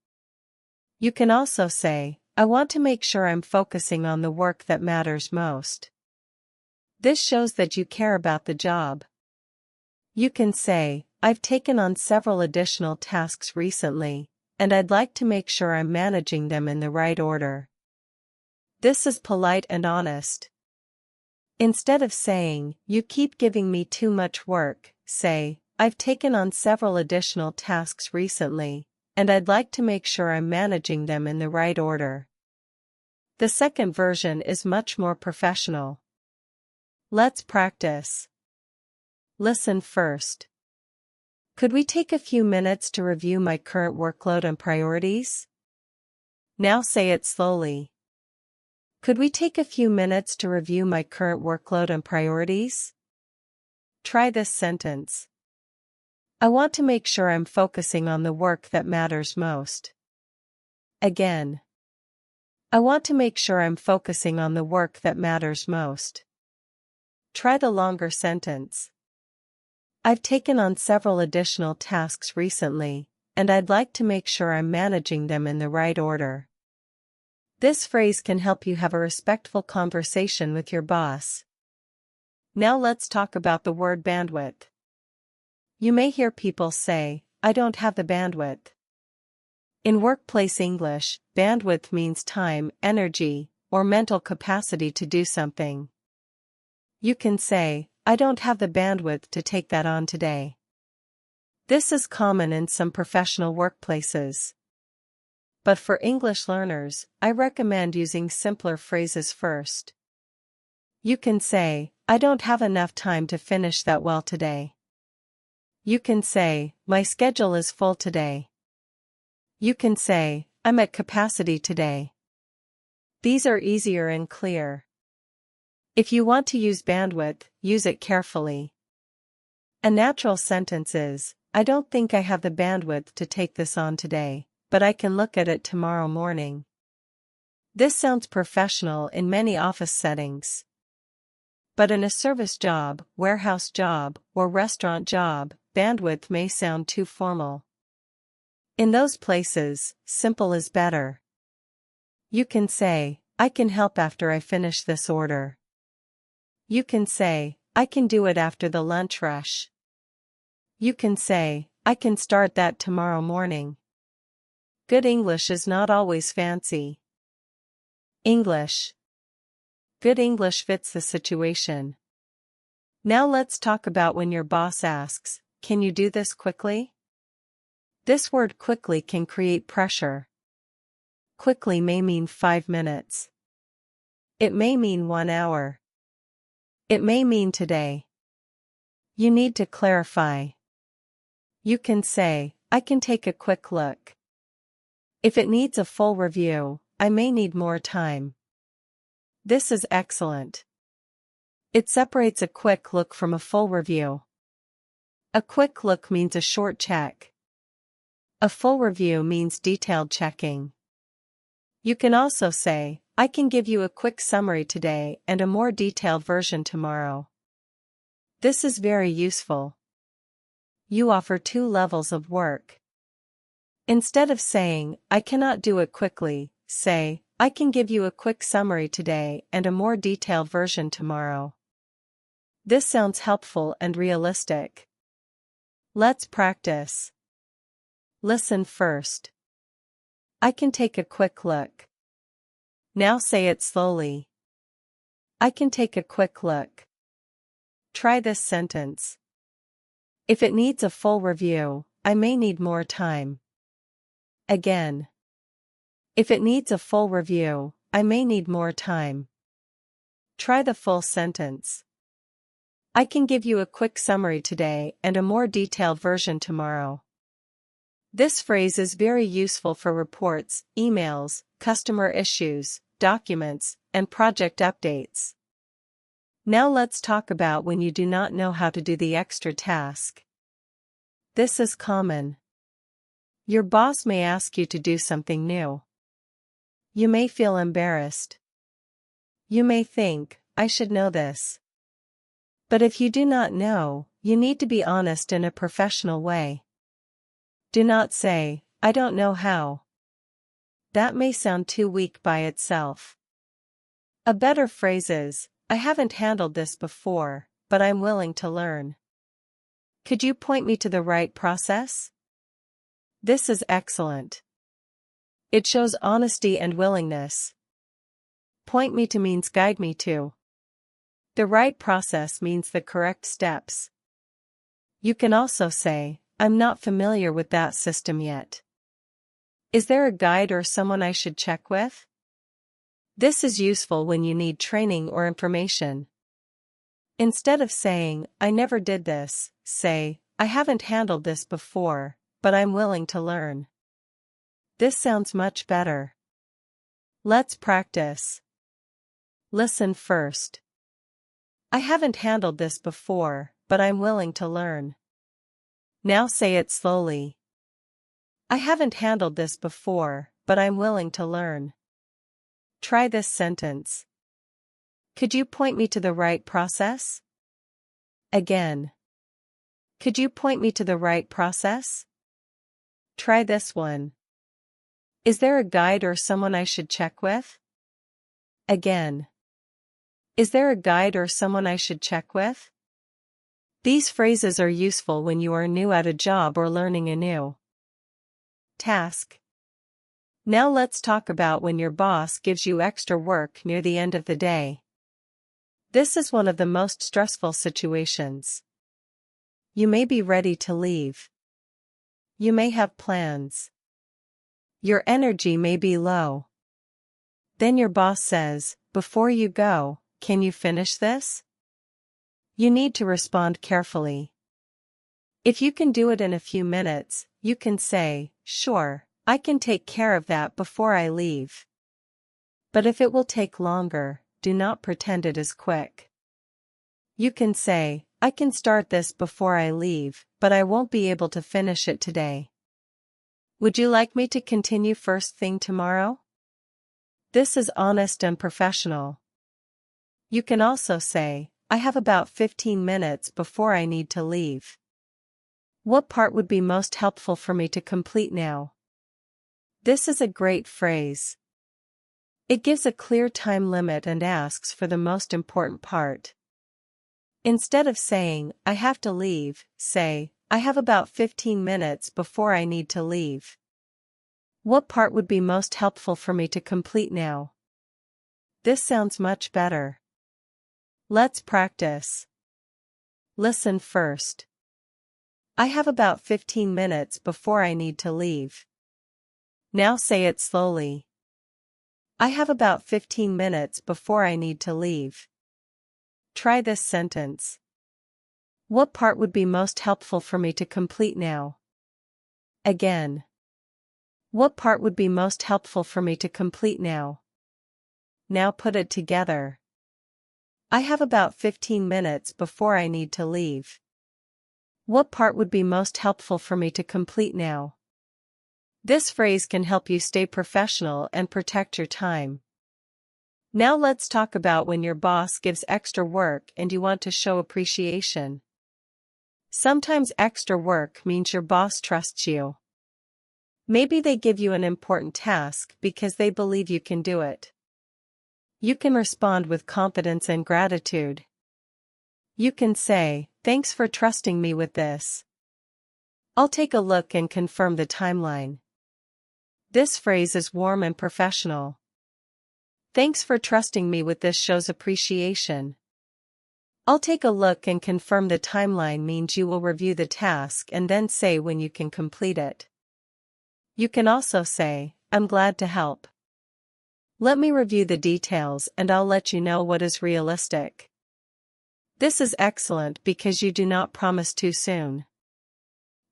You can also say, I want to make sure I'm focusing on the work that matters most. This shows that you care about the job. You can say, I've taken on several additional tasks recently, and I'd like to make sure I'm managing them in the right order. This is polite and honest. Instead of saying, you keep giving me too much work, say, I've taken on several additional tasks recently, and I'd like to make sure I'm managing them in the right order. The second version is much more professional. Let's practice. Listen first. Could we take a few minutes to review my current workload and priorities? Now say it slowly. Could we take a few minutes to review my current workload and priorities? Try this sentence. I want to make sure I'm focusing on the work that matters most. Again. I want to make sure I'm focusing on the work that matters most. Try the longer sentence. I've taken on several additional tasks recently, and I'd like to make sure I'm managing them in the right order. This phrase can help you have a respectful conversation with your boss. Now let's talk about the word bandwidth. You may hear people say, I don't have the bandwidth. In workplace English, bandwidth means time, energy, or mental capacity to do something. You can say, I don't have the bandwidth to take that on today. This is common in some professional workplaces. But for English learners, I recommend using simpler phrases first. You can say, I don't have enough time to finish that well today. You can say, my schedule is full today. You can say, I'm at capacity today. These are easier and clear. If you want to use bandwidth, use it carefully. A natural sentence is, I don't think I have the bandwidth to take this on today, but I can look at it tomorrow morning. This sounds professional in many office settings. But in a service job, warehouse job, or restaurant job, bandwidth may sound too formal. In those places, simple is better. You can say, I can help after I finish this order. You can say, I can do it after the lunch rush. You can say, I can start that tomorrow morning. Good English is not always fancy. English. Good English fits the situation. Now let's talk about when your boss asks, can you do this quickly? This word quickly can create pressure. Quickly may mean 5 minutes. It may mean 1 hour. It may mean today. You need to clarify. You can say, I can take a quick look. If it needs a full review, I may need more time. This is excellent. It separates a quick look from a full review. A quick look means a short check. A full review means detailed checking. You can also say, I can give you a quick summary today and a more detailed version tomorrow. This is very useful. You offer 2 levels of work. Instead of saying, I cannot do it quickly, say, I can give you a quick summary today and a more detailed version tomorrow. This sounds helpful and realistic. Let's practice. Listen first. I can take a quick look. Now say it slowly. I can take a quick look. Try this sentence. If it needs a full review, I may need more time. Again. If it needs a full review, I may need more time. Try the full sentence. I can give you a quick summary today and a more detailed version tomorrow. This phrase is very useful for reports, emails, customer issues, documents, and project updates. Now let's talk about when you do not know how to do the extra task. This is common. Your boss may ask you to do something new. You may feel embarrassed. You may think, I should know this. But if you do not know, you need to be honest in a professional way. Do not say, I don't know how. That may sound too weak by itself. A better phrase is, I haven't handled this before, but I'm willing to learn. Could you point me to the right process? This is excellent. It shows honesty and willingness. Point me to means guide me to. The right process means the correct steps. You can also say, I'm not familiar with that system yet. Is there a guide or someone I should check with? This is useful when you need training or information. Instead of saying, I never did this, say, I haven't handled this before, but I'm willing to learn. This sounds much better. Let's practice. Listen first. I haven't handled this before, but I'm willing to learn. Now say it slowly. I haven't handled this before, but I'm willing to learn. Try this sentence. Could you point me to the right process? Again. Could you point me to the right process? Try this one. Is there a guide or someone I should check with? Again. Is there a guide or someone I should check with? These phrases are useful when you are new at a job or learning a new task. Now let's talk about when your boss gives you extra work near the end of the day. This is one of the most stressful situations. You may be ready to leave. You may have plans. Your energy may be low. Then your boss says, before you go, can you finish this? You need to respond carefully. If you can do it in a few minutes, you can say, sure, I can take care of that before I leave. But if it will take longer, do not pretend it is quick. You can say, I can start this before I leave, but I won't be able to finish it today. Would you like me to continue first thing tomorrow? This is honest and professional. You can also say, I have about 15 minutes before I need to leave. What part would be most helpful for me to complete now? This is a great phrase. It gives a clear time limit and asks for the most important part. Instead of saying, I have to leave, say, I have about 15 minutes before I need to leave. What part would be most helpful for me to complete now? This sounds much better. Let's practice. Listen first. I have about 15 minutes before I need to leave. Now say it slowly. I have about 15 minutes before I need to leave. Try this sentence. What part would be most helpful for me to complete now? Again. What part would be most helpful for me to complete now? Now put it together. I have about 15 minutes before I need to leave. What part would be most helpful for me to complete now? This phrase can help you stay professional and protect your time. Now let's talk about when your boss gives extra work and you want to show appreciation. Sometimes extra work means your boss trusts you. Maybe they give you an important task because they believe you can do it. You can respond with confidence and gratitude. You can say, thanks for trusting me with this. I'll take a look and confirm the timeline. This phrase is warm and professional. Thanks for trusting me with this shows appreciation. I'll take a look and confirm the timeline means you will review the task and then say when you can complete it. You can also say, I'm glad to help. Let me review the details and I'll let you know what is realistic. This is excellent because you do not promise too soon.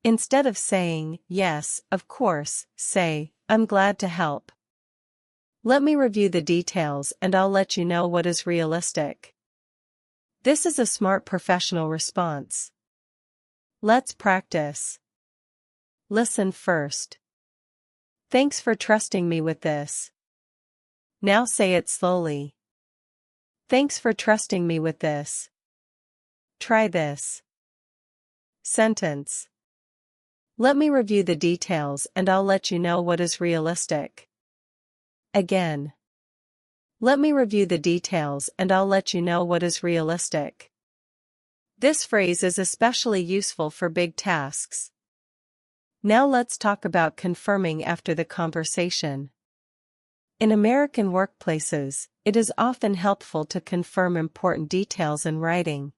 Instead of saying, yes, of course, say, I'm glad to help. Let me review the details and I'll let you know what is realistic. This is a smart professional response. Let's practice. Listen first. Thanks for trusting me with this. Now say it slowly. Thanks for trusting me with this. Try this. Sentence. Let me review the details and I'll let you know what is realistic. Again. Let me review the details and I'll let you know what is realistic. This phrase is especially useful for big tasks. Now let's talk about confirming after the conversation. In American workplaces, it is often helpful to confirm important details in writing.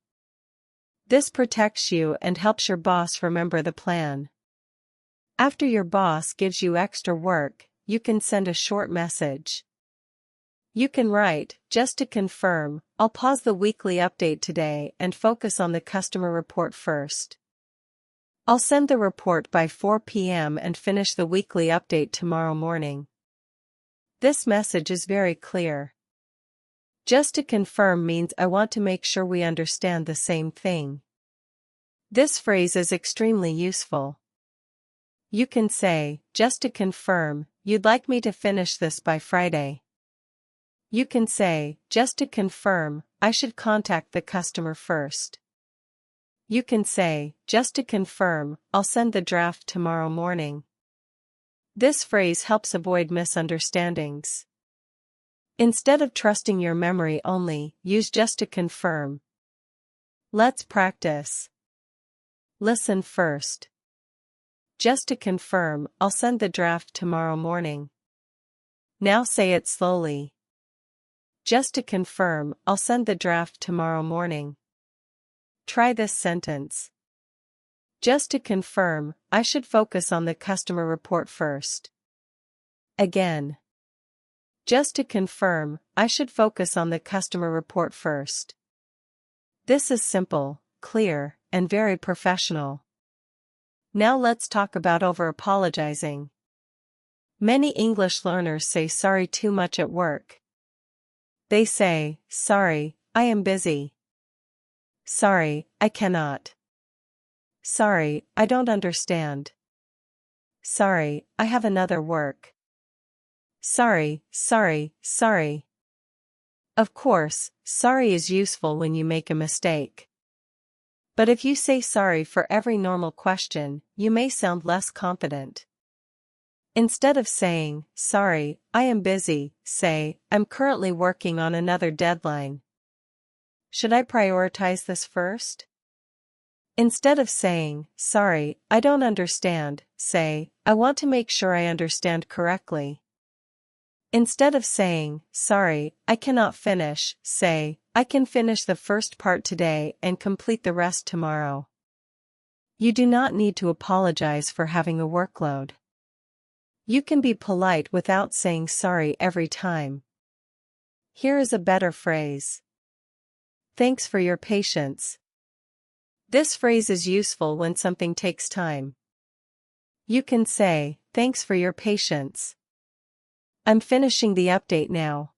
This protects you and helps your boss remember the plan. After your boss gives you extra work, you can send a short message. You can write, just to confirm, I'll pause the weekly update today and focus on the customer report first. I'll send the report by 4 p.m. and finish the weekly update tomorrow morning. This message is very clear. Just to confirm means I want to make sure we understand the same thing. This phrase is extremely useful. You can say, just to confirm, you'd like me to finish this by Friday. You can say, just to confirm, I should contact the customer first. You can say, just to confirm, I'll send the draft tomorrow morning. This phrase helps avoid misunderstandings. Instead of trusting your memory only, use just to confirm. Let's practice. Listen first. Just to confirm, I'll send the draft tomorrow morning. Now say it slowly. Just to confirm, I'll send the draft tomorrow morning. Try this sentence. Just to confirm, I should focus on the customer report first. Again. Just to confirm, I should focus on the customer report first. This is simple, clear, and very professional. Now let's talk about over-apologizing. Many English learners say sorry too much at work. They say, sorry, I am busy. Sorry, I cannot. Sorry, I don't understand. Sorry, I have another work. Sorry, sorry, sorry. Of course, sorry is useful when you make a mistake. But if you say sorry for every normal question, you may sound less confident. Instead of saying, sorry, I am busy, say, I'm currently working on another deadline. Should I prioritize this first? Instead of saying, sorry, I don't understand, say, I want to make sure I understand correctly. Instead of saying, sorry, I cannot finish, say, I can finish the first part today and complete the rest tomorrow. You do not need to apologize for having a workload. You can be polite without saying sorry every time. Here is a better phrase. Thanks for your patience. This phrase is useful when something takes time. You can say, thanks for your patience. I'm finishing the update now.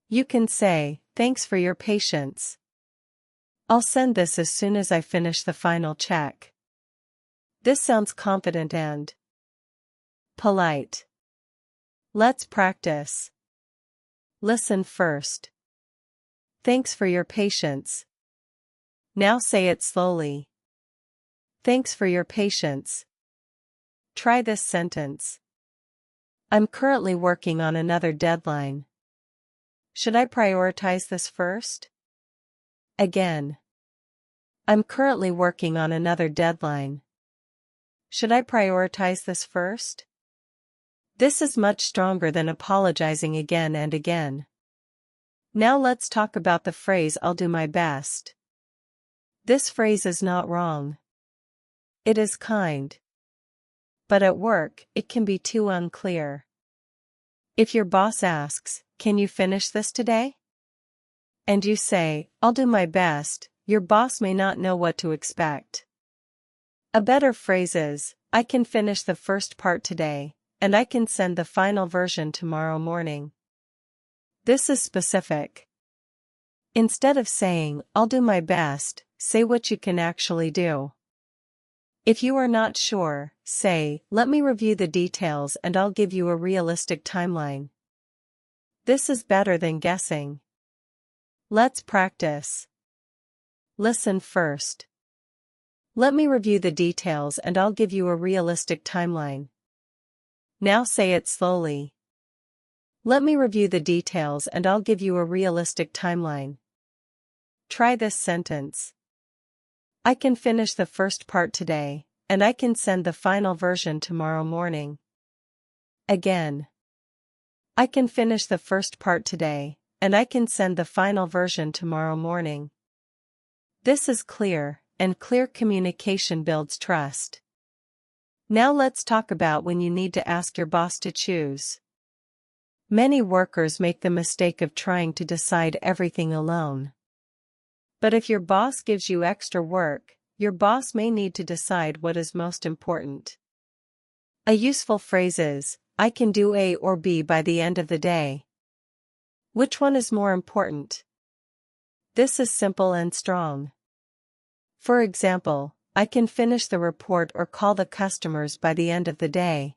You can say, thanks for your patience. I'll send this as soon as I finish the final check. This sounds confident and polite. Let's practice. Listen first. Thanks for your patience. Now say it slowly. Thanks for your patience. Try this sentence. I'm currently working on another deadline. Should I prioritize this first? Again. I'm currently working on another deadline. Should I prioritize this first? This is much stronger than apologizing again and again. Now let's talk about the phrase I'll do my best. This phrase is not wrong. It is kind. But at work, it can be too unclear. If your boss asks, can you finish this today? And you say, I'll do my best, your boss may not know what to expect. A better phrase is, I can finish the first part today, and I can send the final version tomorrow morning. This is specific. Instead of saying, I'll do my best, say what you can actually do. If you are not sure, say, let me review the details and I'll give you a realistic timeline. This is better than guessing. Let's practice. Listen first. Let me review the details and I'll give you a realistic timeline. Now say it slowly. Let me review the details and I'll give you a realistic timeline. Try this sentence. I can finish the first part today, and I can send the final version tomorrow morning. Again. I can finish the first part today, and I can send the final version tomorrow morning. This is clear, and clear communication builds trust. Now let's talk about when you need to ask your boss to choose. Many workers make the mistake of trying to decide everything alone. But if your boss gives you extra work, your boss may need to decide what is most important. A useful phrase is, I can do A or B by the end of the day. Which one is more important? This is simple and strong. For example, I can finish the report or call the customers by the end of the day.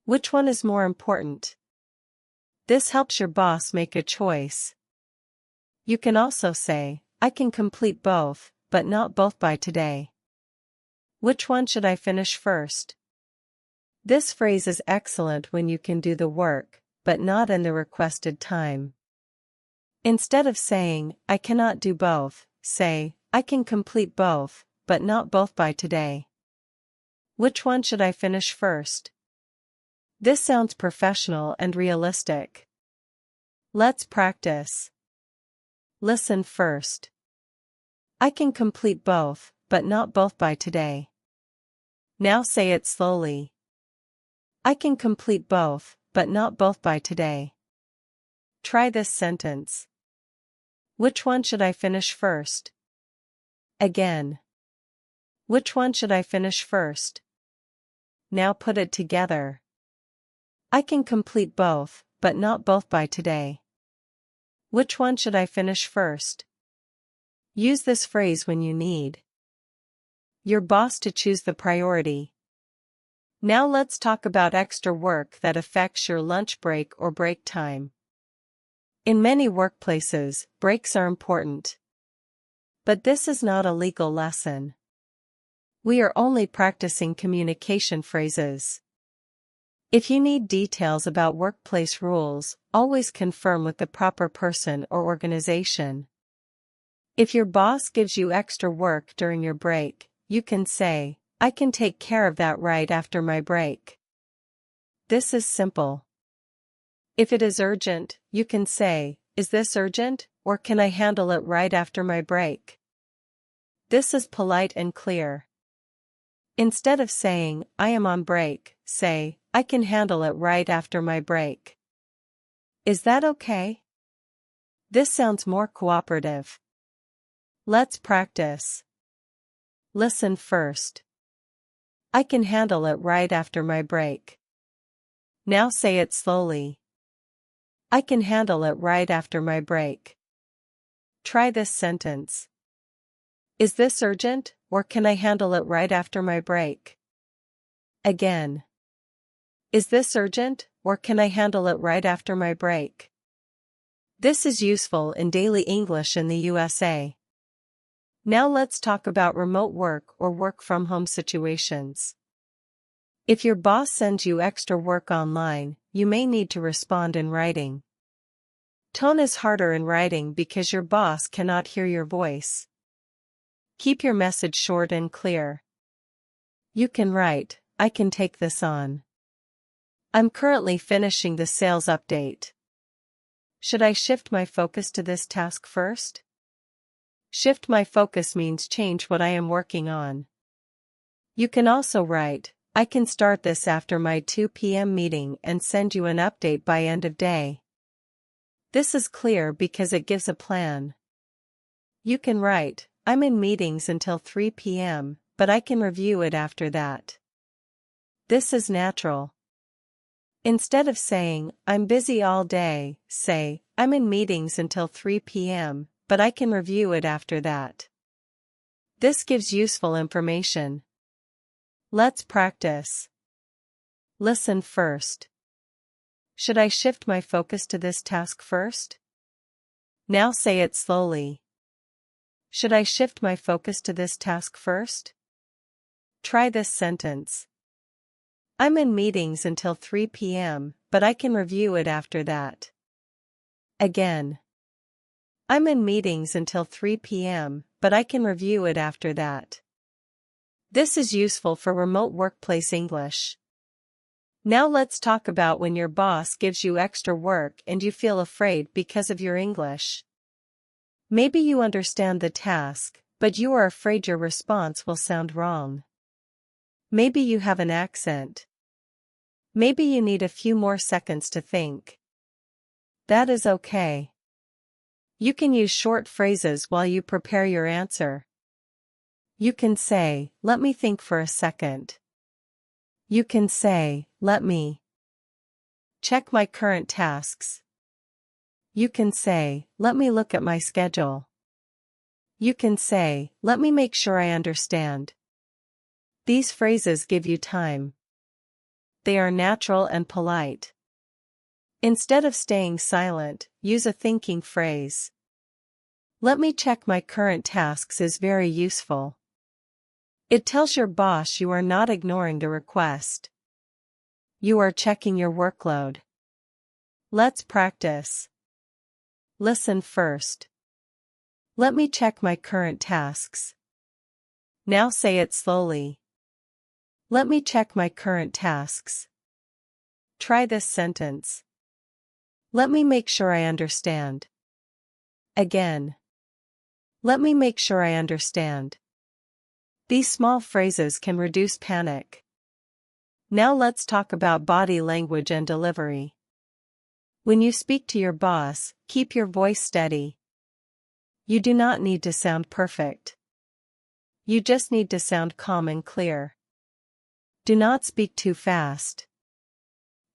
Which one is more important? This helps your boss make a choice. You can also say, I can complete both, but not both by today. Which one should I finish first? This phrase is excellent when you can do the work, but not in the requested time. Instead of saying, I cannot do both, say, I can complete both, but not both by today. Which one should I finish first? This sounds professional and realistic. Let's practice. Listen first. I can complete both, but not both by today. Now say it slowly. I can complete both, but not both by today. Try this sentence. Which one should I finish first? Again. Which one should I finish first? Now put it together. I can complete both, but not both by today. Which one should I finish first? Use this phrase when you need your boss to choose the priority. Now let's talk about extra work that affects your lunch break or break time. In many workplaces, breaks are important. But this is not a legal lesson. We are only practicing communication phrases. If you need details about workplace rules, always confirm with the proper person or organization. If your boss gives you extra work during your break, you can say, I can take care of that right after my break. This is simple. If it is urgent, you can say, is this urgent, or can I handle it right after my break? This is polite and clear. Instead of saying, I am on break, say, I can handle it right after my break. Is that okay? This sounds more cooperative. Let's practice. Listen first. I can handle it right after my break. Now say it slowly. I can handle it right after my break. Try this sentence. Is this urgent, or can I handle it right after my break? Again. Is this urgent, or can I handle it right after my break? This is useful in daily English in the USA. Now let's talk about remote work or work from home situations. If your boss sends you extra work online, you may need to respond in writing. Tone is harder in writing because your boss cannot hear your voice. Keep your message short and clear. You can write, I can take this on. I'm currently finishing the sales update. Should I shift my focus to this task first? Shift my focus means change what I am working on. You can also write, I can start this after my 2 p.m. meeting and send you an update by end of day. This is clear because it gives a plan. You can write, I'm in meetings until 3 p.m., but I can review it after that. This is natural. Instead of saying, I'm busy all day, say, I'm in meetings until 3 p.m., but I can review it after that. This gives useful information. Let's practice. Listen first. Should I shift my focus to this task first? Now say it slowly. Should I shift my focus to this task first? Try this sentence. I'm in meetings until 3 p.m., but I can review it after that. Again. I'm in meetings until 3 p.m., but I can review it after that. This is useful for remote workplace English. Now let's talk about when your boss gives you extra work and you feel afraid because of your English. Maybe you understand the task, but you are afraid your response will sound wrong. Maybe you have an accent. Maybe you need a few more seconds to think. That is okay. You can use short phrases while you prepare your answer. You can say, "Let me think for a second." You can say, "Let me check my current tasks." You can say, "Let me look at my schedule." You can say, "Let me make sure I understand." These phrases give you time. They are natural and polite. Instead of staying silent, use a thinking phrase. "Let me check my current tasks" is very useful. It tells your boss you are not ignoring the request. You are checking your workload. Let's practice. Listen first. Let me check my current tasks. Now say it slowly. Let me check my current tasks. Try this sentence. Let me make sure I understand. Again. Let me make sure I understand. These small phrases can reduce panic. Now let's talk about body language and delivery. When you speak to your boss, keep your voice steady. You do not need to sound perfect. You just need to sound calm and clear. Do not speak too fast.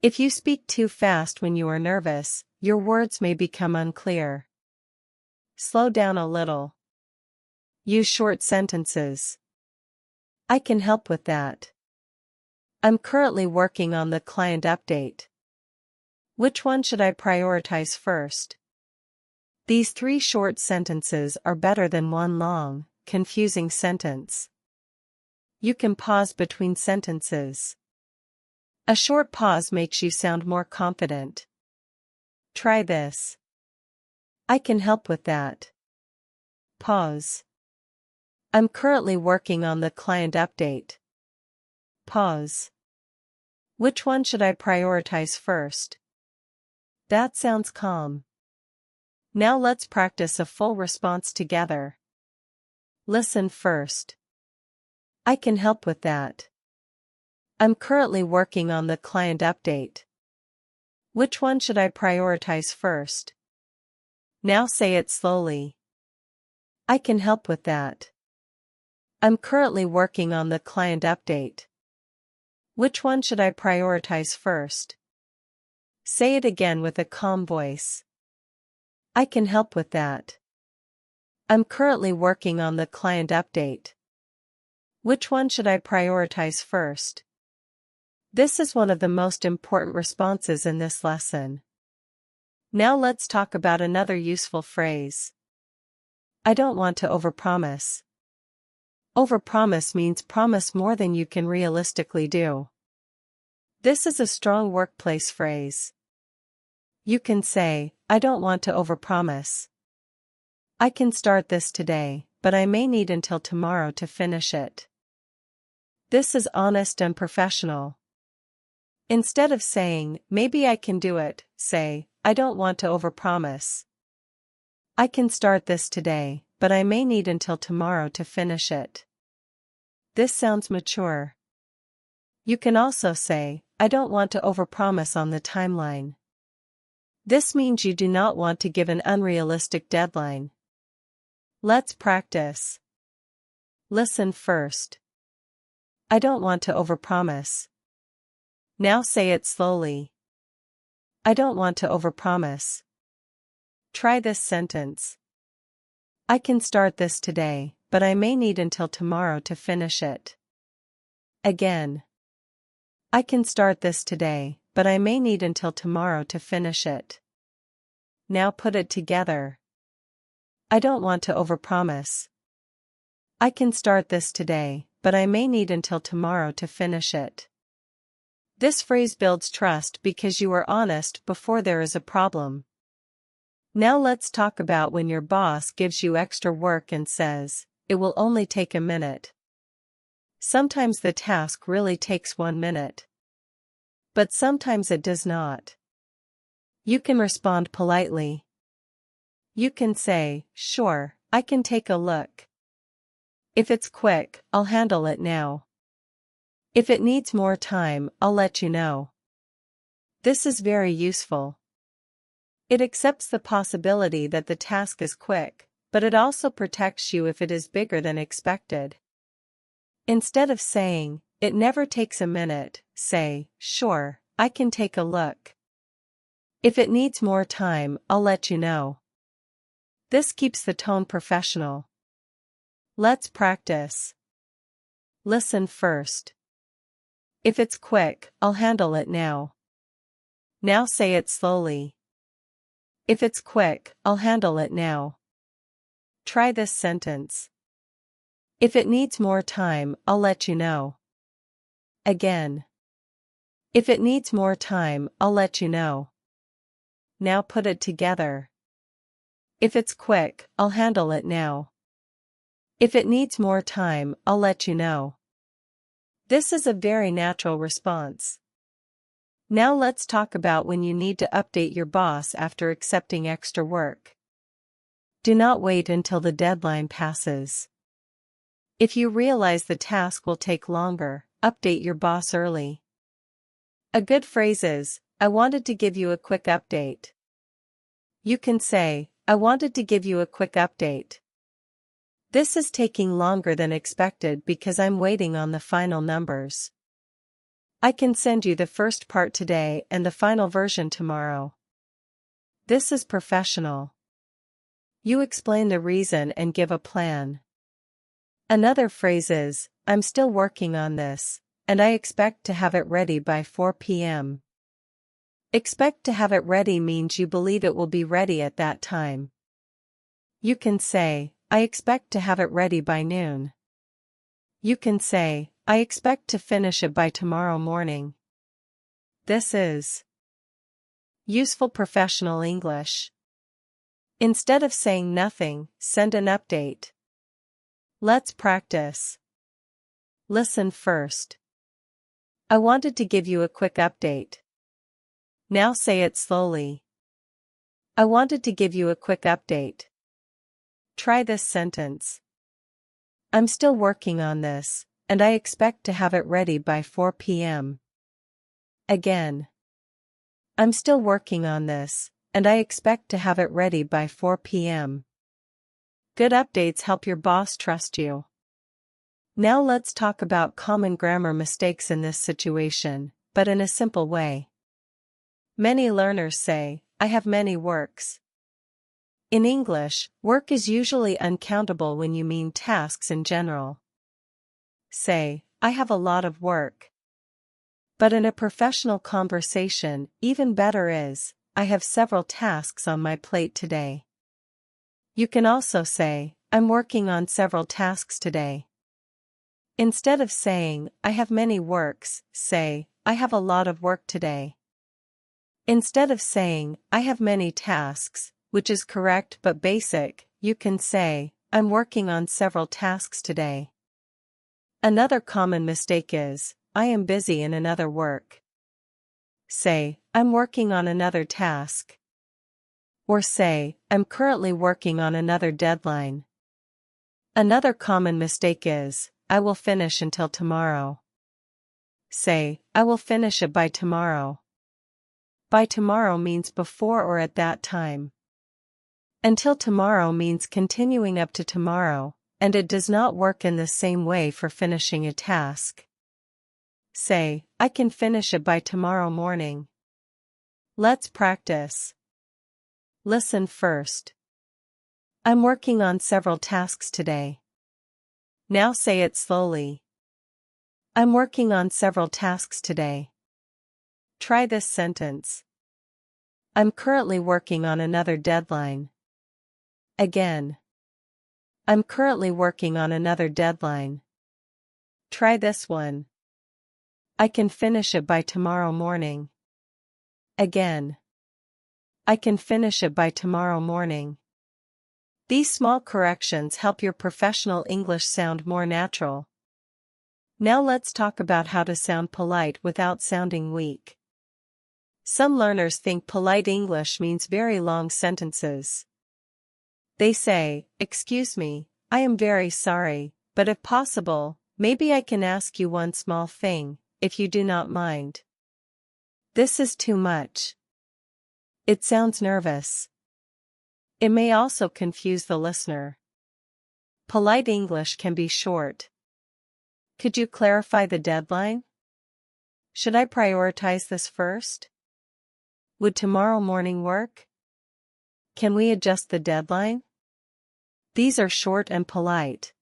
If you speak too fast when you are nervous, your words may become unclear. Slow down a little. Use short sentences. I can help with that. I'm currently working on the client update. Which one should I prioritize first? These 3 short sentences are better than one long, confusing sentence. You can pause between sentences. A short pause makes you sound more confident. Try this. I can help with that. Pause. I'm currently working on the client update. Pause. Which one should I prioritize first? That sounds calm. Now let's practice a full response together. Listen first. I can help with that. I'm currently working on the client update. Which one should I prioritize first? Now say it slowly. I can help with that. I'm currently working on the client update. Which one should I prioritize first? Say it again with a calm voice. I can help with that. I'm currently working on the client update. Which one should I prioritize first? This is one of the most important responses in this lesson. Now let's talk about another useful phrase. I don't want to overpromise. Overpromise means promise more than you can realistically do. This is a strong workplace phrase. You can say, I don't want to overpromise. I can start this today, but I may need until tomorrow to finish it. This is honest and professional. Instead of saying, maybe I can do it, say, I don't want to overpromise. I can start this today, but I may need until tomorrow to finish it. This sounds mature. You can also say, I don't want to overpromise on the timeline. This means you do not want to give an unrealistic deadline. Let's practice. Listen first. I don't want to overpromise. Now say it slowly. I don't want to overpromise. Try this sentence. I can start this today, but I may need until tomorrow to finish it. Again. I can start this today, but I may need until tomorrow to finish it. Now put it together. I don't want to overpromise. I can start this today, but I may need until tomorrow to finish it. This phrase builds trust because you are honest before there is a problem. Now let's talk about when your boss gives you extra work and says, "It will only take a minute." Sometimes the task really takes 1 minute. But sometimes it does not. You can respond politely. You can say, "Sure, I can take a look. If it's quick, I'll handle it now. If it needs more time, I'll let you know." This is very useful. It accepts the possibility that the task is quick, but it also protects you if it is bigger than expected. Instead of saying, "It never takes a minute," say, "Sure, I can take a look. If it needs more time, I'll let you know." This keeps the tone professional. Let's practice. Listen first. If it's quick, I'll handle it now. Now say it slowly. If it's quick, I'll handle it now. Try this sentence. If it needs more time, I'll let you know. Again. If it needs more time, I'll let you know. Now put it together. If it's quick, I'll handle it now. If it needs more time, I'll let you know. This is a very natural response. Now let's talk about when you need to update your boss after accepting extra work. Do not wait until the deadline passes. If you realize the task will take longer, update your boss early. A good phrase is, "I wanted to give you a quick update." You can say, "I wanted to give you a quick update. This is taking longer than expected because I'm waiting on the final numbers. I can send you the first part today and the final version tomorrow." This is professional. You explain the reason and give a plan. Another phrase is, "I'm still working on this, and I expect to have it ready by 4 p.m. Expect to have it ready means you believe it will be ready at that time. You can say, "I expect to have it ready by noon." You can say, "I expect to finish it by tomorrow morning." This is useful professional English. Instead of saying nothing, send an update. Let's practice. Listen first. I wanted to give you a quick update. Now say it slowly. I wanted to give you a quick update. Try this sentence. I'm still working on this, and I expect to have it ready by 4 p.m. Again. I'm still working on this, and I expect to have it ready by 4 p.m. Good updates help your boss trust you. Now let's talk about common grammar mistakes in this situation, but in a simple way. Many learners say, "I have many works." In English, work is usually uncountable when you mean tasks in general. Say, "I have a lot of work." But in a professional conversation, even better is, "I have several tasks on my plate today." You can also say, "I'm working on several tasks today." Instead of saying, "I have many works," say, "I have a lot of work today." Instead of saying, "I have many tasks," which is correct but basic, you can say, "I'm working on several tasks today." Another common mistake is, "I am busy in another work." Say, "I'm working on another task." Or say, "I'm currently working on another deadline." Another common mistake is, "I will finish until tomorrow." Say, "I will finish it by tomorrow." By tomorrow means before or at that time. Until tomorrow means continuing up to tomorrow, and it does not work in the same way for finishing a task. Say, "I can finish it by tomorrow morning." Let's practice. Listen first. I'm working on several tasks today. Now say it slowly. I'm working on several tasks today. Try this sentence. I'm currently working on another deadline. Again. I'm currently working on another deadline. Try this one. I can finish it by tomorrow morning. Again. I can finish it by tomorrow morning. These small corrections help your professional English sound more natural. Now let's talk about how to sound polite without sounding weak. Some learners think polite English means very long sentences. They say, "Excuse me, I am very sorry, but if possible, maybe I can ask you one small thing, if you do not mind." This is too much. It sounds nervous. It may also confuse the listener. Polite English can be short. Could you clarify the deadline? Should I prioritize this first? Would tomorrow morning work? Can we adjust the deadline? These are short and polite.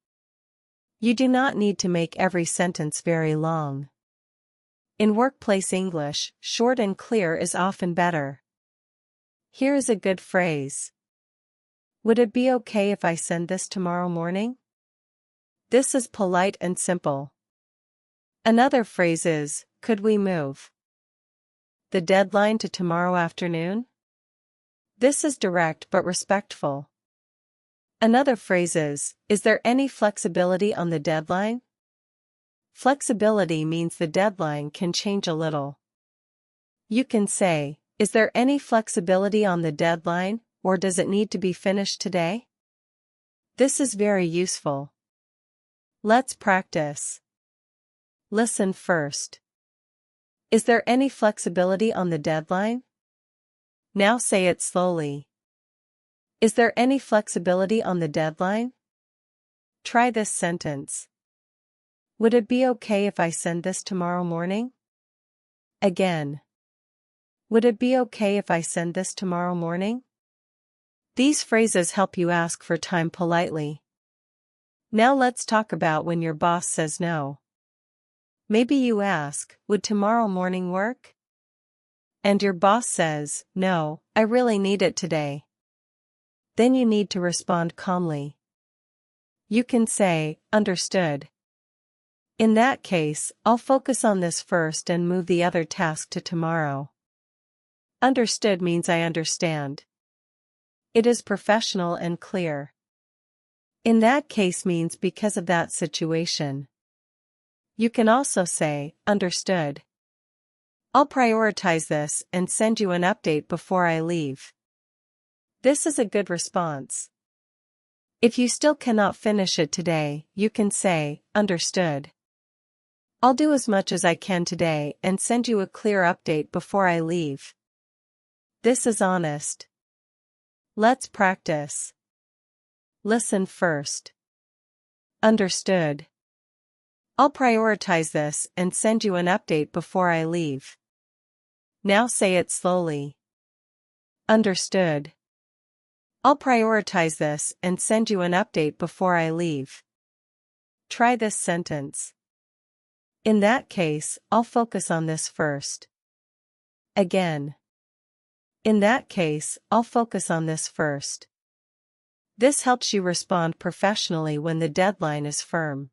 You do not need to make every sentence very long. In workplace English, short and clear is often better. Here is a good phrase. Would it be okay if I send this tomorrow morning? This is polite and simple. Another phrase is, could we move the deadline to tomorrow afternoon? This is direct but respectful. Another phrase is there any flexibility on the deadline? Flexibility means the deadline can change a little. You can say, is there any flexibility on the deadline, or does it need to be finished today? This is very useful. Let's practice. Listen first. Is there any flexibility on the deadline? Now say it slowly. Is there any flexibility on the deadline? Try this sentence. Would it be okay if I send this tomorrow morning? Again. Would it be okay if I send this tomorrow morning? These phrases help you ask for time politely. Now let's talk about when your boss says no. Maybe you ask, would tomorrow morning work? And your boss says, no, I really need it today. Then you need to respond calmly. You can say, understood. In that case, I'll focus on this first and move the other task to tomorrow. Understood means I understand. It is professional and clear. In that case means because of that situation. You can also say, understood. I'll prioritize this and send you an update before I leave. This is a good response. If you still cannot finish it today, you can say, understood. I'll do as much as I can today and send you a clear update before I leave. This is honest. Let's practice. Listen first. Understood. I'll prioritize this and send you an update before I leave. Now say it slowly. Understood. I'll prioritize this and send you an update before I leave. Try this sentence. In that case, I'll focus on this first. Again. In that case, I'll focus on this first. This helps you respond professionally when the deadline is firm.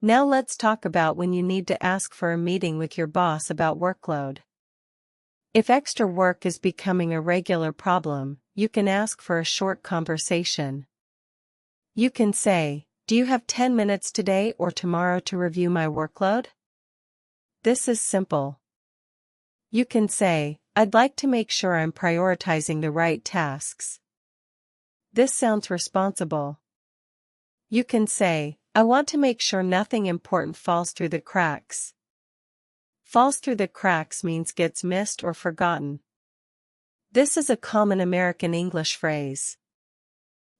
Now let's talk about when you need to ask for a meeting with your boss about workload. If extra work is becoming a regular problem, you can ask for a short conversation. You can say, do you have 10 minutes today or tomorrow to review my workload? This is simple. You can say, I'd like to make sure I'm prioritizing the right tasks. This sounds responsible. You can say, I want to make sure nothing important falls through the cracks. Falls through the cracks means gets missed or forgotten. This is a common American English phrase.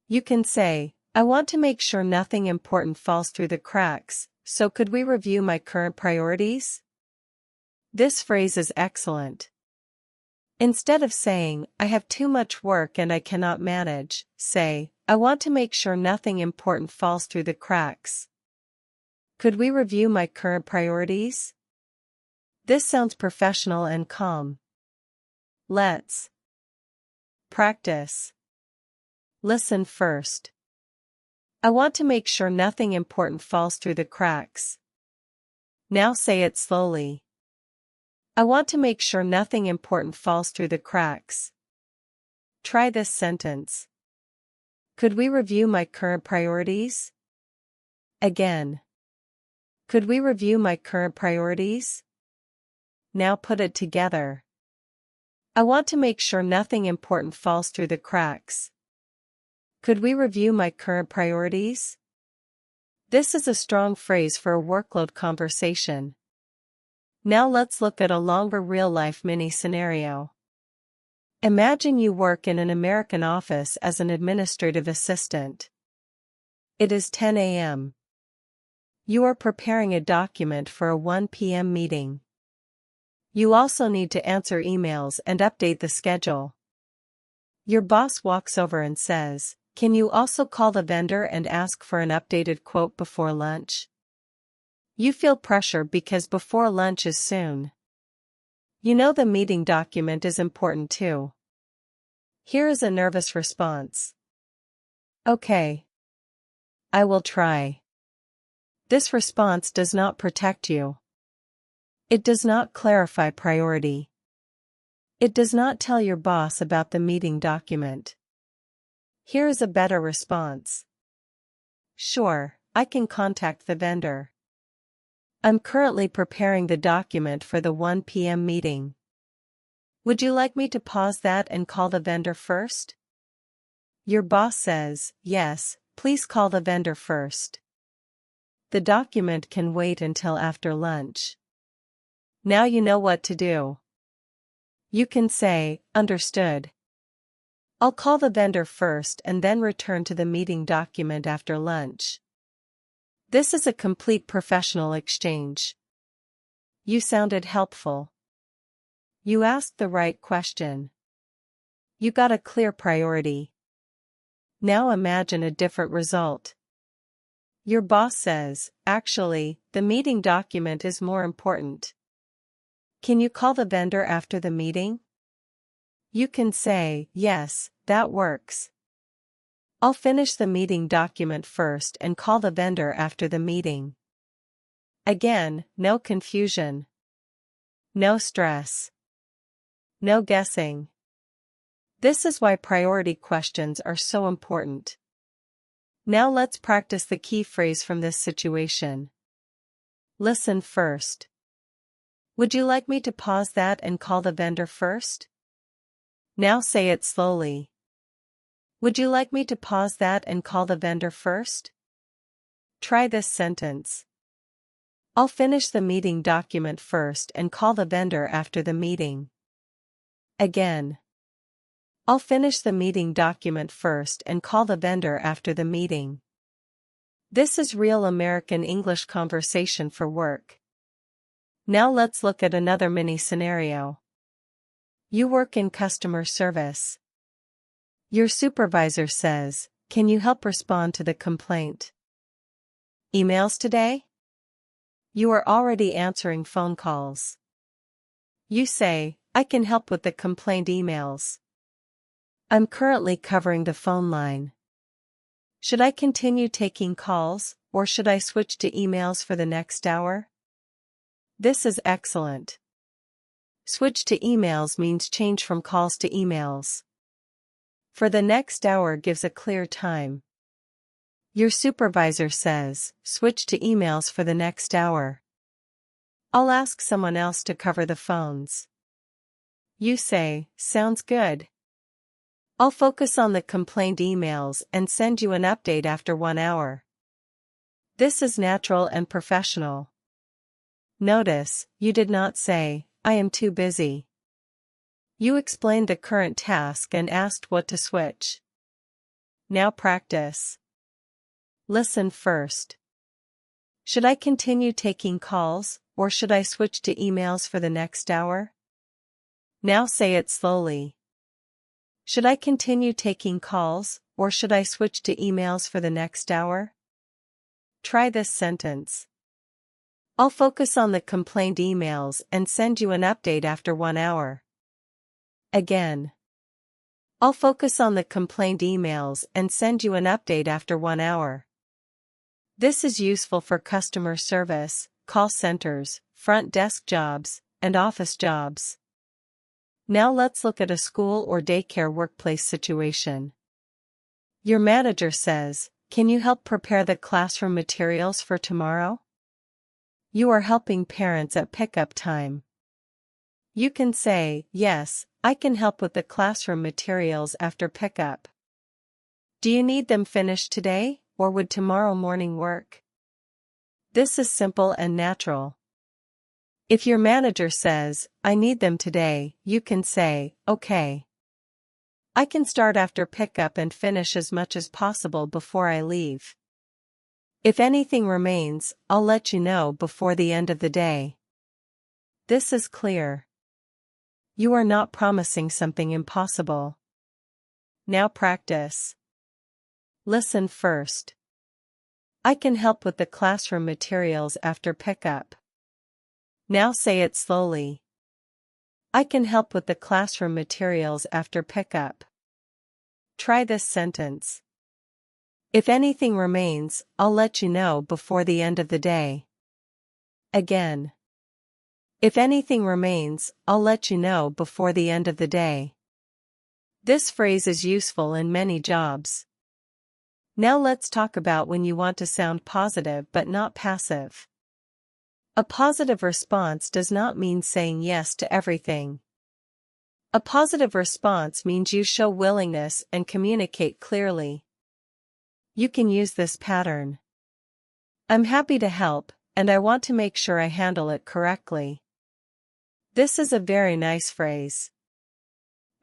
You can say, I want to make sure nothing important falls through the cracks, so could we review my current priorities? This phrase is excellent. Instead of saying, I have too much work and I cannot manage, say, I want to make sure nothing important falls through the cracks. Could we review my current priorities? This sounds professional and calm. Let's practice. Listen first. I want to make sure nothing important falls through the cracks. Now say it slowly. I want to make sure nothing important falls through the cracks. Try this sentence. Could we review my current priorities? Again. Could we review my current priorities? Now put it together. I want to make sure nothing important falls through the cracks. Could we review my current priorities? This is a strong phrase for a workload conversation. Now let's look at a longer real-life mini-scenario. Imagine you work in an American office as an administrative assistant. It is 10 a.m. You are preparing a document for a 1 p.m. meeting. You also need to answer emails and update the schedule. Your boss walks over and says, "Can you also call the vendor and ask for an updated quote before lunch?" You feel pressure because before lunch is soon. You know the meeting document is important too. Here is a nervous response. Okay. I will try. This response does not protect you. It does not clarify priority. It does not tell your boss about the meeting document. Here is a better response. Sure, I can contact the vendor. I'm currently preparing the document for the 1 p.m. meeting. Would you like me to pause that and call the vendor first? Your boss says, "Yes, please call the vendor first." The document can wait until after lunch. Now you know what to do. You can say, "Understood. I'll call the vendor first and then return to the meeting document after lunch." This is a complete professional exchange. You sounded helpful. You asked the right question. You got a clear priority. Now imagine a different result. Your boss says, "Actually, the meeting document is more important. Can you call the vendor after the meeting?" You can say, "Yes, that works. I'll finish the meeting document first and call the vendor after the meeting." Again, no confusion. No stress. No guessing. This is why priority questions are so important. Now let's practice the key phrase from this situation. Listen first. Would you like me to pause that and call the vendor first? Now say it slowly. Would you like me to pause that and call the vendor first? Try this sentence. I'll finish the meeting document first and call the vendor after the meeting. Again. I'll finish the meeting document first and call the vendor after the meeting. This is real American English conversation for work. Now let's look at another mini scenario. You work in customer service. Your supervisor says, "Can you help respond to the complaint?" Emails today? You are already answering phone calls. You say, "I can help with the complaint emails. I'm currently covering the phone line. Should I continue taking calls, or should I switch to emails for the next hour?" This is excellent. Switch to emails means change from calls to emails. For the next hour gives a clear time. Your supervisor says, "Switch to emails for the next hour. I'll ask someone else to cover the phones." You say, "Sounds good. I'll focus on the complaint emails and send you an update after 1 hour." This is natural and professional. Notice, you did not say, "I am too busy." You explained the current task and asked what to switch. Now practice. Listen first. Should I continue taking calls, or should I switch to emails for the next hour? Now say it slowly. Should I continue taking calls, or should I switch to emails for the next hour? Try this sentence. I'll focus on the complaint emails and send you an update after 1 hour. Again. I'll focus on the complaint emails and send you an update after 1 hour. This is useful for customer service, call centers, front desk jobs, and office jobs. Now let's look at a school or daycare workplace situation. Your manager says, "Can you help prepare the classroom materials for tomorrow?" You are helping parents at pickup time. You can say, "Yes, I can help with the classroom materials after pickup." Do you need them finished today, or would tomorrow morning work? This is simple and natural. If your manager says, "I need them today," you can say, "Okay. I can start after pickup and finish as much as possible before I leave. If anything remains, I'll let you know before the end of the day." This is clear. You are not promising something impossible. Now practice. Listen first. I can help with the classroom materials after pickup. Now say it slowly. I can help with the classroom materials after pickup. Try this sentence. If anything remains, I'll let you know before the end of the day. Again. If anything remains, I'll let you know before the end of the day. This phrase is useful in many jobs. Now let's talk about when you want to sound positive but not passive. A positive response does not mean saying yes to everything. A positive response means you show willingness and communicate clearly. You can use this pattern. I'm happy to help, and I want to make sure I handle it correctly. This is a very nice phrase.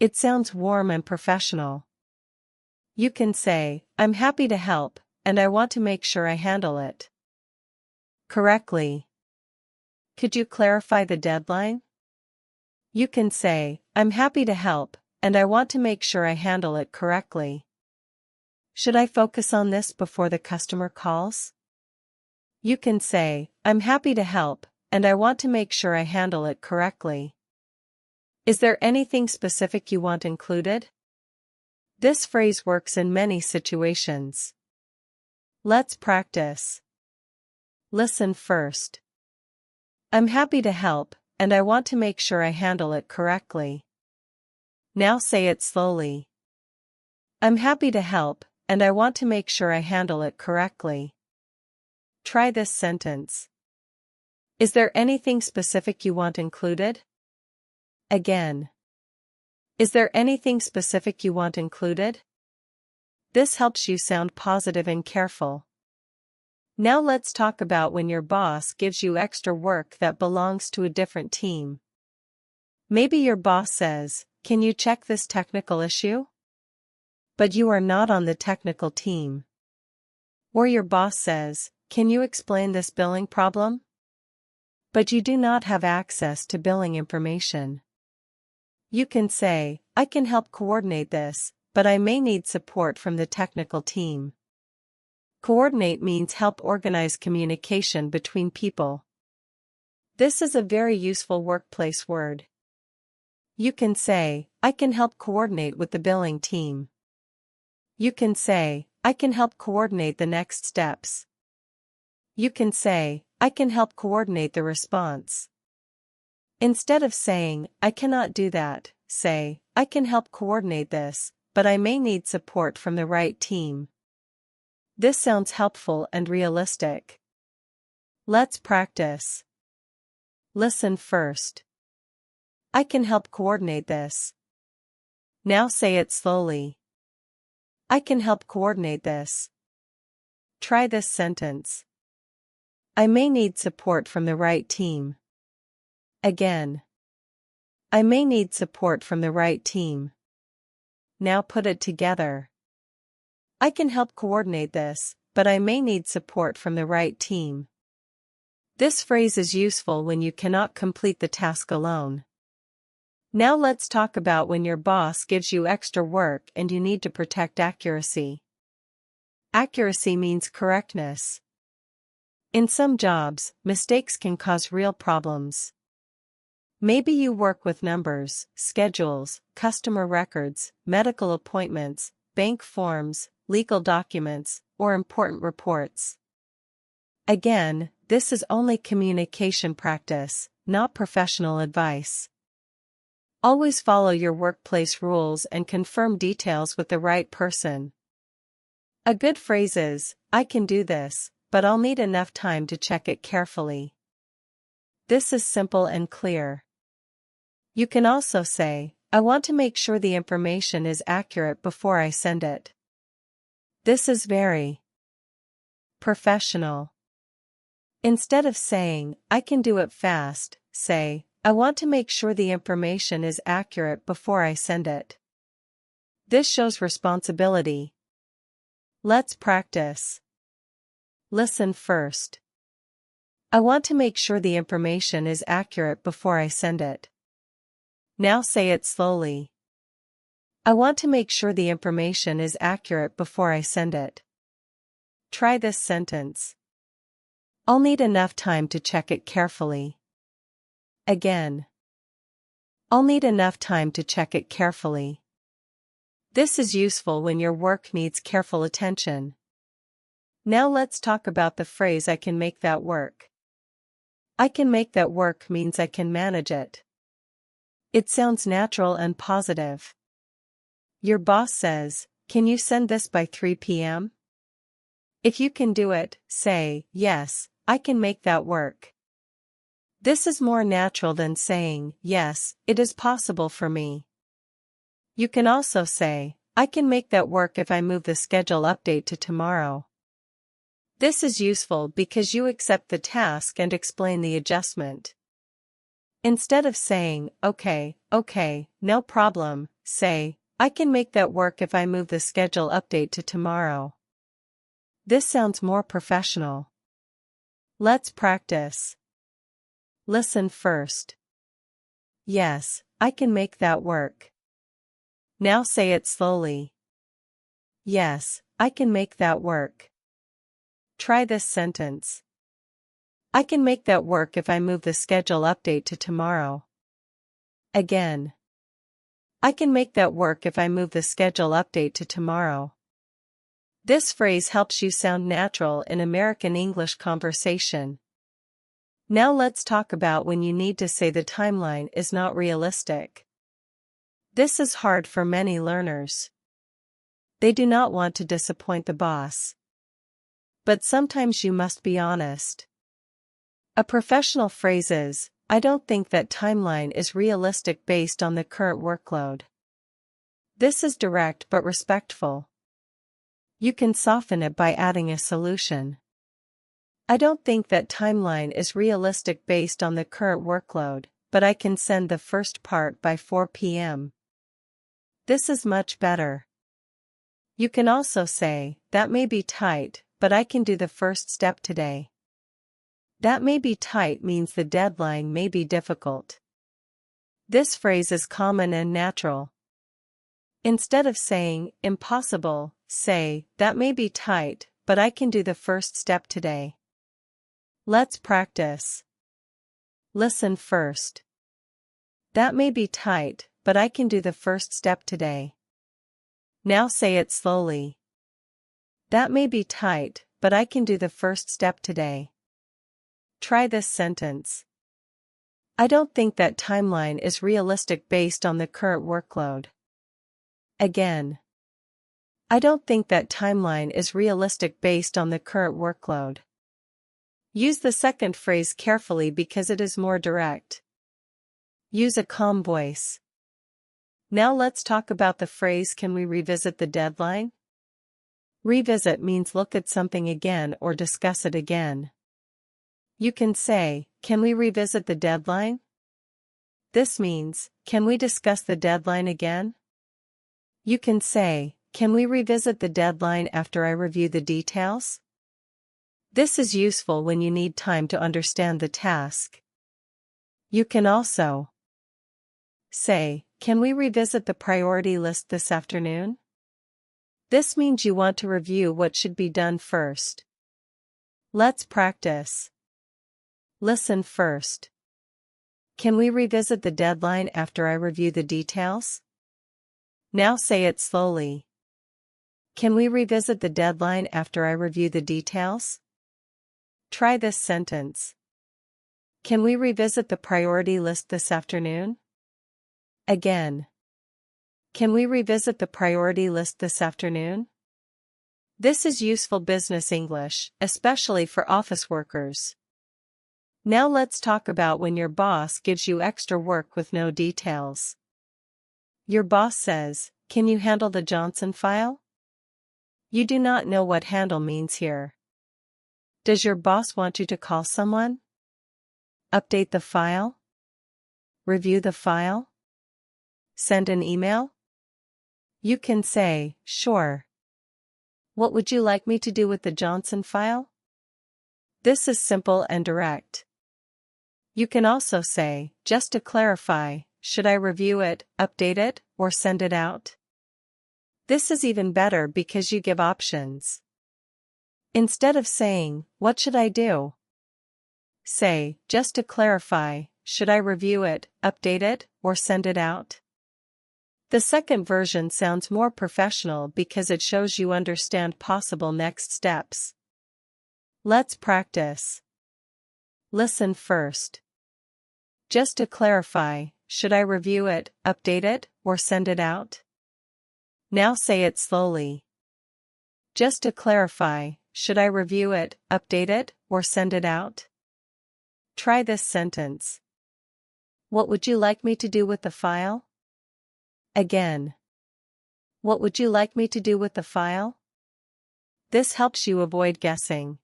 It sounds warm and professional. You can say, "I'm happy to help, and I want to make sure I handle it correctly." Could you clarify the deadline? You can say, "I'm happy to help, and I want to make sure I handle it correctly." Should I focus on this before the customer calls? You can say, "I'm happy to help, and I want to make sure I handle it correctly." Is there anything specific you want included? This phrase works in many situations. Let's practice. Listen first. I'm happy to help, and I want to make sure I handle it correctly. Now say it slowly. I'm happy to help, and I want to make sure I handle it correctly. Try this sentence. Is there anything specific you want included? Again. Is there anything specific you want included? This helps you sound positive and careful. Now let's talk about when your boss gives you extra work that belongs to a different team. Maybe your boss says, "Can you check this technical issue?" But you are not on the technical team. Or your boss says, "Can you explain this billing problem?" But you do not have access to billing information. You can say, "I can help coordinate this, but I may need support from the technical team." Coordinate means help organize communication between people. This is a very useful workplace word. You can say, "I can help coordinate with the billing team." You can say, "I can help coordinate the next steps." You can say, "I can help coordinate the response." Instead of saying, "I cannot do that," say, "I can help coordinate this, but I may need support from the right team." This sounds helpful and realistic. Let's practice. Listen first. I can help coordinate this. Now say it slowly. I can help coordinate this. Try this sentence. I may need support from the right team. Again. I may need support from the right team. Now put it together. I can help coordinate this, but I may need support from the right team. This phrase is useful when you cannot complete the task alone. Now let's talk about when your boss gives you extra work and you need to protect accuracy. Accuracy means correctness. In some jobs, mistakes can cause real problems. Maybe you work with numbers, schedules, customer records, medical appointments, bank forms, legal documents, or important reports. Again, this is only communication practice, not professional advice. Always follow your workplace rules and confirm details with the right person. A good phrase is, "I can do this, but I'll need enough time to check it carefully." This is simple and clear. You can also say, "I want to make sure the information is accurate before I send it." This is very professional. Instead of saying, "I can do it fast," say, "I want to make sure the information is accurate before I send it." This shows responsibility. Let's practice. Listen first. I want to make sure the information is accurate before I send it. Now say it slowly. I want to make sure the information is accurate before I send it. Try this sentence. I'll need enough time to check it carefully. Again. I'll need enough time to check it carefully. This is useful when your work needs careful attention. Now let's talk about the phrase "I can make that work." I can make that work means I can manage it. It sounds natural and positive. Your boss says, "Can you send this by 3 p.m.?" If you can do it, say, "Yes, I can make that work." This is more natural than saying, "Yes, it is possible for me." You can also say, "I can make that work if I move the schedule update to tomorrow." This is useful because you accept the task and explain the adjustment. Instead of saying, okay, no problem," say, "I can make that work if I move the schedule update to tomorrow." This sounds more professional. Let's practice. Listen first. Yes, I can make that work. Now say it slowly. Yes, I can make that work. Try this sentence. I can make that work if I move the schedule update to tomorrow. Again. I can make that work if I move the schedule update to tomorrow. This phrase helps you sound natural in American English conversation. Now let's talk about when you need to say the timeline is not realistic. This is hard for many learners. They do not want to disappoint the boss. But sometimes you must be honest. A professional phrase is, "I don't think that timeline is realistic based on the current workload." This is direct but respectful. You can soften it by adding a solution. I don't think that timeline is realistic based on the current workload, but I can send the first part by 4 p.m. This is much better. You can also say, "That may be tight, but I can do the first step today." That may be tight means the deadline may be difficult. This phrase is common and natural. Instead of saying, "Impossible," say, "That may be tight, but I can do the first step today." Let's practice. Listen first. That may be tight, but I can do the first step today. Now say it slowly. That may be tight, but I can do the first step today. Try this sentence. I don't think that timeline is realistic based on the current workload. Again. I don't think that timeline is realistic based on the current workload. Use the second phrase carefully because it is more direct. Use a calm voice. Now let's talk about the phrase "Can we revisit the deadline?" Revisit means look at something again or discuss it again. You can say, "Can we revisit the deadline?" This means, "Can we discuss the deadline again?" You can say, "Can we revisit the deadline after I review the details?" This is useful when you need time to understand the task. You can also say, "Can we revisit the priority list this afternoon?" This means you want to review what should be done first. Let's practice. Listen first. Can we revisit the deadline after I review the details? Now say it slowly. Can we revisit the deadline after I review the details? Try this sentence. Can we revisit the priority list this afternoon? Again. Can we revisit the priority list this afternoon? This is useful business English, especially for office workers. Now let's talk about when your boss gives you extra work with no details. Your boss says, "Can you handle the Johnson file?" You do not know what handle means here. Does your boss want you to call someone? Update the file? Review the file? Send an email? You can say, "Sure. What would you like me to do with the Johnson file?" This is simple and direct. You can also say, "Just to clarify, should I review it, update it, or send it out?" This is even better because you give options. Instead of saying, "What should I do?" say, "Just to clarify, should I review it, update it, or send it out?" The second version sounds more professional because it shows you understand possible next steps. Let's practice. Listen first. Just to clarify, should I review it, update it, or send it out? Now say it slowly. Just to clarify, should I review it, update it, or send it out? Try this sentence. What would you like me to do with the file? Again. What would you like me to do with the file? This helps you avoid guessing.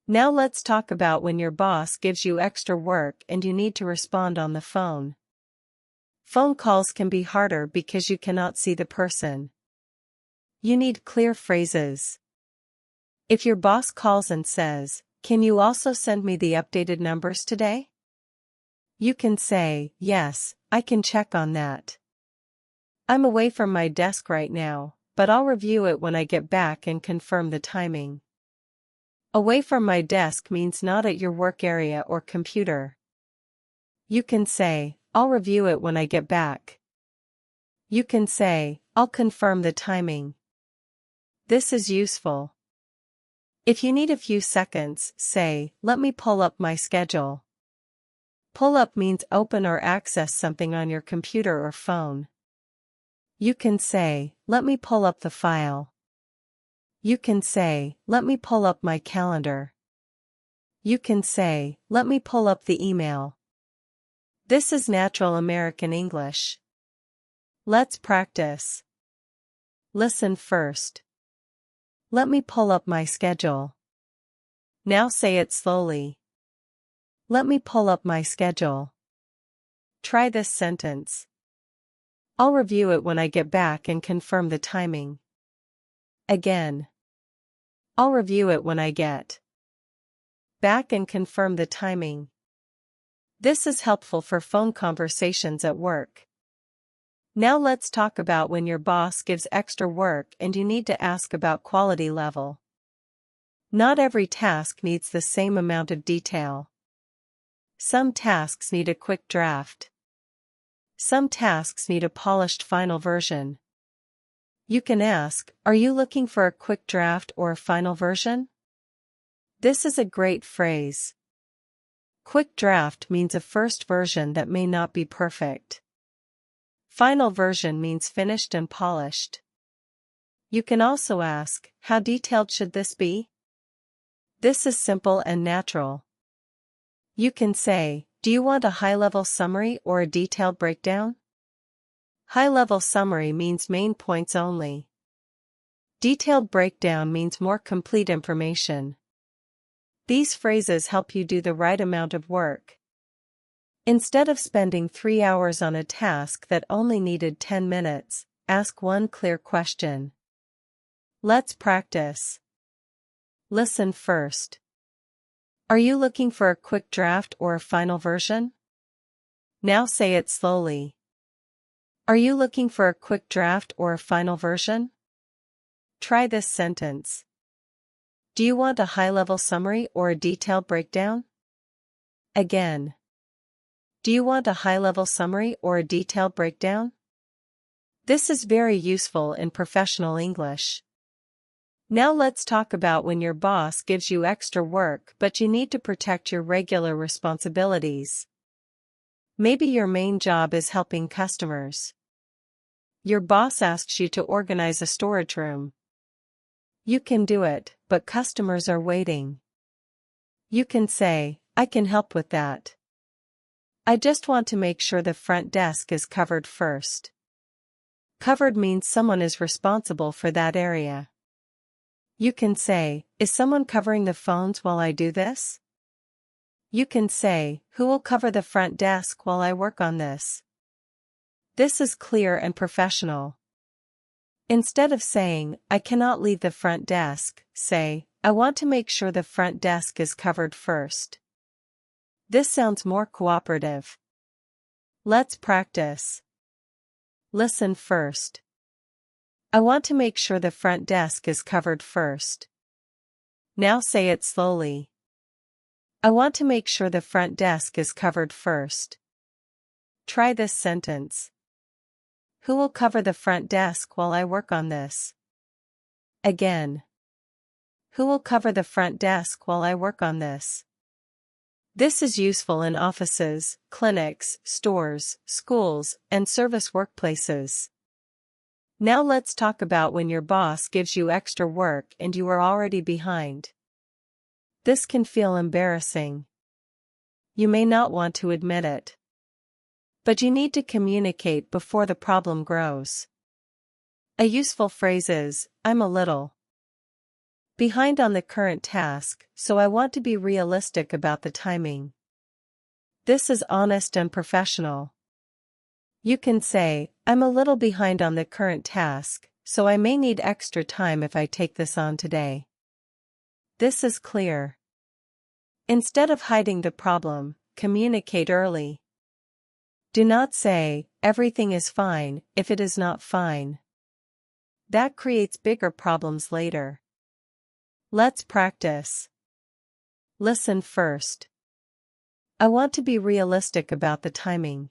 Now let's talk about when your boss gives you extra work and you need to respond on the phone. Phone calls can be harder because you cannot see the person. You need clear phrases. If your boss calls and says, "Can you also send me the updated numbers today?" You can say, "Yes, I can check on that. I'm away from my desk right now, but I'll review it when I get back and confirm the timing." Away from my desk means not at your work area or computer. You can say, "I'll review it when I get back." You can say, "I'll confirm the timing." This is useful. If you need a few seconds, say, "Let me pull up my schedule." Pull up means open or access something on your computer or phone. You can say, "Let me pull up the file." You can say, "Let me pull up my calendar." You can say, "Let me pull up the email." This is natural American English. Let's practice. Listen first. Let me pull up my schedule. Now say it slowly. Let me pull up my schedule. Try this sentence. I'll review it when I get back and confirm the timing. Again. I'll review it when I get back and confirm the timing. This is helpful for phone conversations at work. Now let's talk about when your boss gives extra work and you need to ask about quality level. Not every task needs the same amount of detail. Some tasks need a quick draft. Some tasks need a polished final version. You can ask, "Are you looking for a quick draft or a final version?" This is a great phrase. Quick draft means a first version that may not be perfect. Final version means finished and polished. You can also ask, "How detailed should this be?" This is simple and natural. You can say, "Do you want a high-level summary or a detailed breakdown?" High-level summary means main points only. Detailed breakdown means more complete information. These phrases help you do the right amount of work. Instead of spending 3 hours on a task that only needed 10 minutes, ask one clear question. Let's practice. Listen first. Are you looking for a quick draft or a final version? Now say it slowly. Are you looking for a quick draft or a final version? Try this sentence. Do you want a high-level summary or a detailed breakdown? Again. Do you want a high-level summary or a detailed breakdown? This is very useful in professional English. Now let's talk about when your boss gives you extra work but you need to protect your regular responsibilities. Maybe your main job is helping customers. Your boss asks you to organize a storage room. You can do it, but customers are waiting. You can say, I can help with that. I just want to make sure the front desk is covered first. Covered means someone is responsible for that area. You can say, is someone covering the phones while I do this? You can say, who will cover the front desk while I work on this? This is clear and professional. Instead of saying, I cannot leave the front desk, say, I want to make sure the front desk is covered first. This sounds more cooperative. Let's practice. Listen first. I want to make sure the front desk is covered first. Now say it slowly. I want to make sure the front desk is covered first. Try this sentence. Who will cover the front desk while I work on this? Again. Who will cover the front desk while I work on this? This is useful in offices, clinics, stores, schools, and service workplaces. Now let's talk about when your boss gives you extra work and you are already behind. This can feel embarrassing. You may not want to admit it. But you need to communicate before the problem grows. A useful phrase is, I'm a little behind on the current task, so I want to be realistic about the timing. This is honest and professional. You can say, I'm a little behind on the current task, so I may need extra time if I take this on today. This is clear. Instead of hiding the problem, communicate early. Do not say, everything is fine, if it is not fine. That creates bigger problems later. Let's practice. Listen first. I want to be realistic about the timing.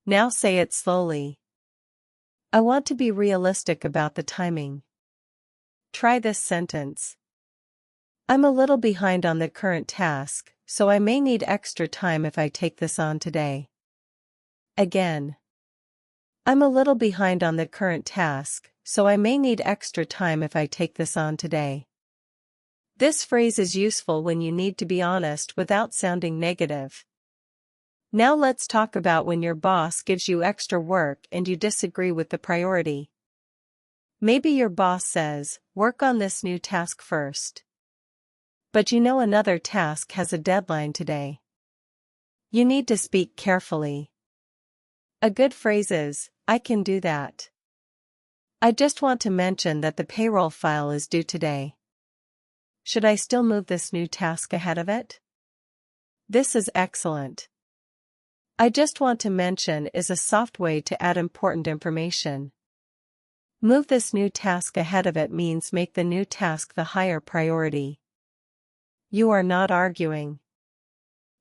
Now say it slowly. I want to be realistic about the timing. Try this sentence. I'm a little behind on the current task, so I may need extra time if I take this on today. Again. I'm a little behind on the current task, so I may need extra time if I take this on today. This phrase is useful when you need to be honest without sounding negative. Now let's talk about when your boss gives you extra work and you disagree with the priority. Maybe your boss says, work on this new task first. But you know another task has a deadline today. You need to speak carefully. A good phrase is, I can do that. I just want to mention that the payroll file is due today. Should I still move this new task ahead of it? This is excellent. I just want to mention is a soft way to add important information. Move this new task ahead of it means make the new task the higher priority. You are not arguing.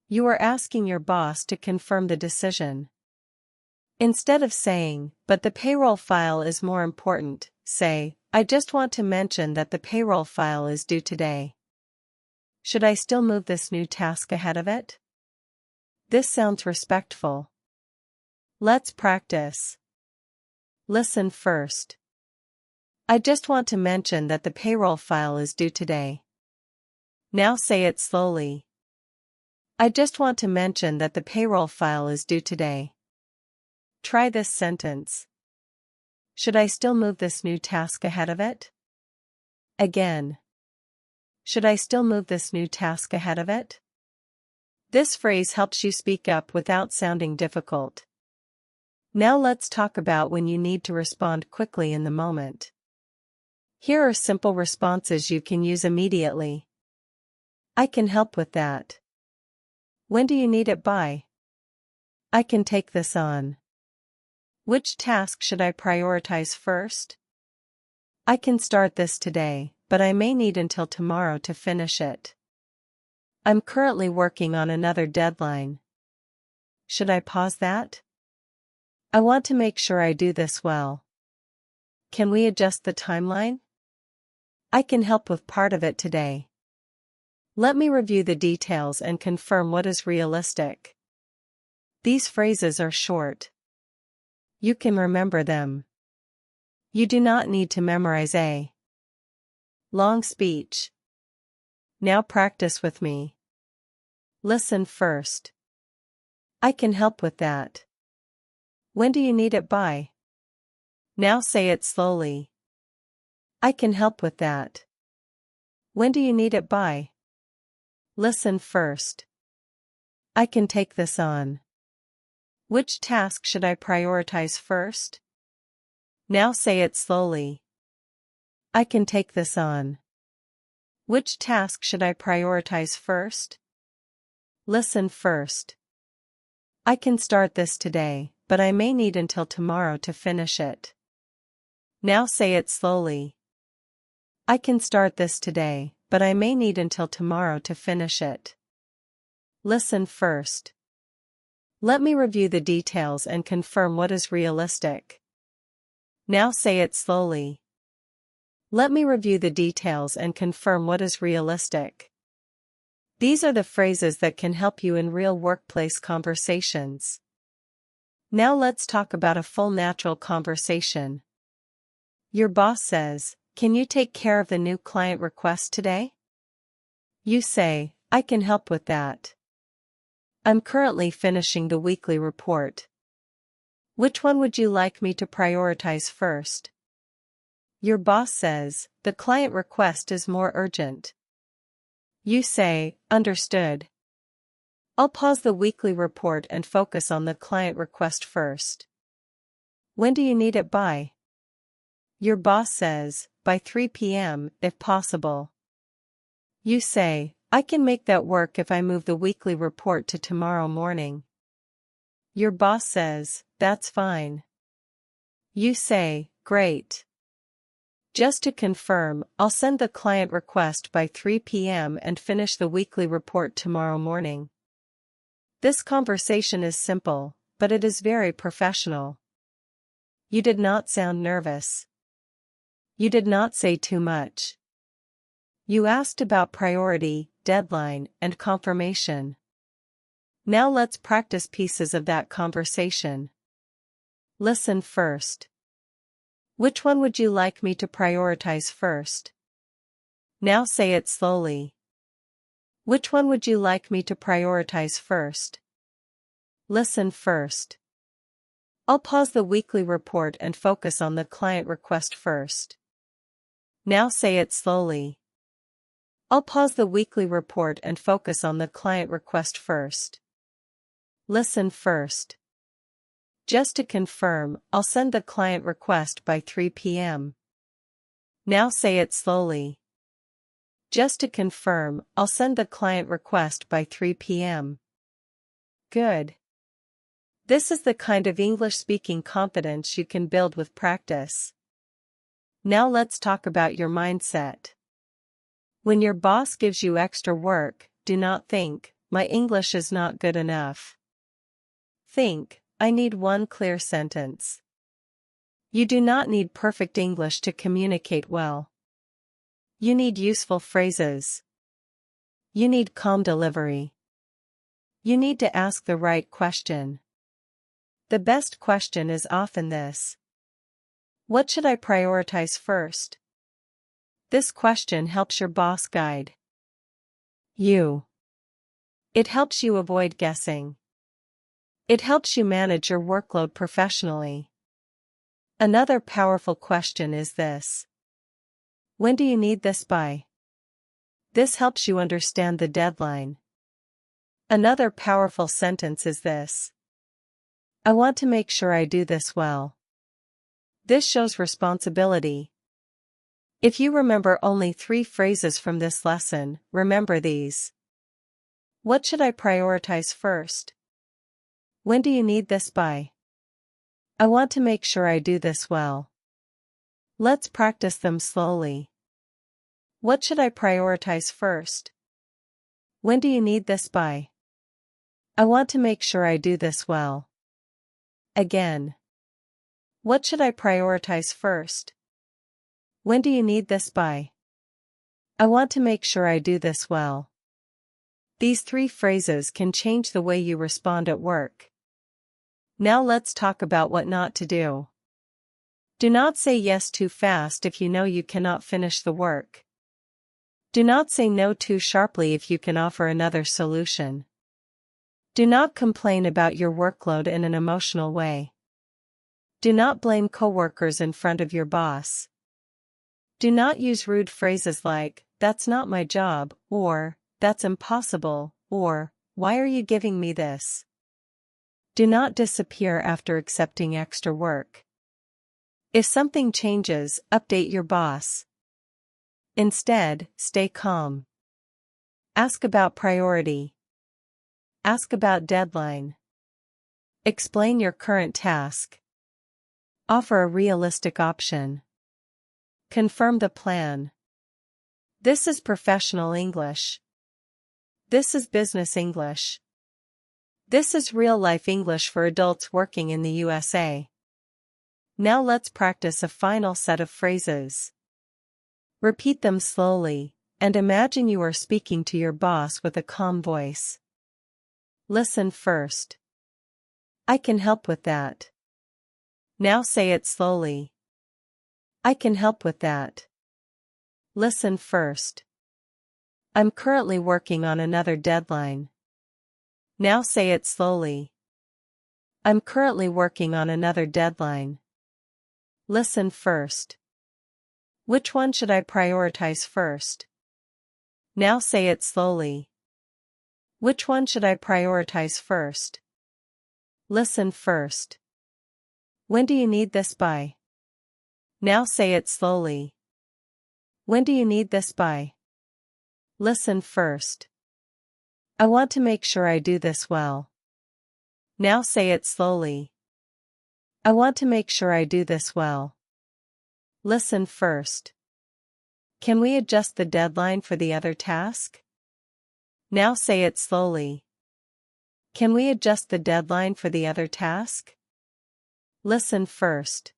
You are asking your boss to confirm the decision. Instead of saying, but the payroll file is more important, say, I just want to mention that the payroll file is due today. Should I still move this new task ahead of it? This sounds respectful. Let's practice. Listen first. I just want to mention that the payroll file is due today. Now say it slowly. I just want to mention that the payroll file is due today. Try this sentence. Should I still move this new task ahead of it? Again. Should I still move this new task ahead of it? This phrase helps you speak up without sounding difficult. Now let's talk about when you need to respond quickly in the moment. Here are simple responses you can use immediately. I can help with that. When do you need it by? I can take this on. Which task should I prioritize first? I can start this today, but I may need until tomorrow to finish it. I'm currently working on another deadline. Should I pause that? I want to make sure I do this well. Can we adjust the timeline? I can help with part of it today. Let me review the details and confirm what is realistic. These phrases are short. You can remember them. You do not need to memorize a long speech. Now practice with me. Listen first. I can help with that. When do you need it by? Now say it slowly. I can help with that. When do you need it by? Listen first. I can take this on. Which task should I prioritize first? Now say it slowly. I can take this on. Which task should I prioritize first? Listen first. I can start this today, but I may need until tomorrow to finish it. Now say it slowly. I can start this today, but I may need until tomorrow to finish it. Listen first. Let me review the details and confirm what is realistic. Now say it slowly. Let me review the details and confirm what is realistic. These are the phrases that can help you in real workplace conversations. Now let's talk about a full natural conversation. Your boss says, "Can you take care of the new client request today?" You say, "I can help with that. I'm currently finishing the weekly report. Which one would you like me to prioritize first?" Your boss says, "The client request is more urgent." You say, "Understood. I'll pause the weekly report and focus on the client request first." When do you need it by? Your boss says, "By 3 p.m., if possible." You say, "I can make that work if I move the weekly report to tomorrow morning." Your boss says, "That's fine." You say, "Great. Just to confirm, I'll send the client request by 3 p.m. and finish the weekly report tomorrow morning." This conversation is simple, but it is very professional. You did not sound nervous. You did not say too much. You asked about priority, deadline, and confirmation. Now let's practice pieces of that conversation. Listen first. Which one would you like me to prioritize first? Now say it slowly. Which one would you like me to prioritize first? Listen first. I'll pause the weekly report and focus on the client request first. Now say it slowly. I'll pause the weekly report and focus on the client request first. Listen first. Just to confirm, I'll send the client request by 3 p.m. Now say it slowly. Just to confirm, I'll send the client request by 3 p.m. Good. This is the kind of English speaking confidence you can build with practice. Now let's talk about your mindset. When your boss gives you extra work, do not think, "My English is not good enough." Think, "I need one clear sentence." You do not need perfect English to communicate well. You need useful phrases. You need calm delivery. You need to ask the right question. The best question is often this: what should I prioritize first? This question helps your boss guide you. It helps you avoid guessing. It helps you manage your workload professionally. Another powerful question is this: when do you need this by? This helps you understand the deadline. Another powerful sentence is this: I want to make sure I do this well. This shows responsibility. If you remember only 3 phrases from this lesson, remember these. What should I prioritize first? When do you need this by? I want to make sure I do this well. Let's practice them slowly. What should I prioritize first? When do you need this by? I want to make sure I do this well. Again. What should I prioritize first? When do you need this by? I want to make sure I do this well. These three phrases can change the way you respond at work. Now let's talk about what not to do. Do not say yes too fast if you know you cannot finish the work. Do not say no too sharply if you can offer another solution. Do not complain about your workload in an emotional way. Do not blame coworkers in front of your boss. Do not use rude phrases like, "That's not my job," or, "That's impossible," or, "Why are you giving me this?" Do not disappear after accepting extra work. If something changes, update your boss. Instead, stay calm. Ask about priority. Ask about deadline. Explain your current task. Offer a realistic option. Confirm the plan. This is professional English. This is business English. This is real-life English for adults working in the USA. Now let's practice a final set of phrases. Repeat them slowly, and imagine you are speaking to your boss with a calm voice. Listen first. I can help with that. Now say it slowly. I can help with that. Listen first. I'm currently working on another deadline. Now say it slowly. I'm currently working on another deadline. Listen first. Which one should I prioritize first? Now say it slowly. Which one should I prioritize first? Listen first. When do you need this by? Now say it slowly. When do you need this by? Listen first. I want to make sure I do this well. Now say it slowly. I want to make sure I do this well. Listen first. Can we adjust the deadline for the other task? Now say it slowly. Can we adjust the deadline for the other task? Listen first.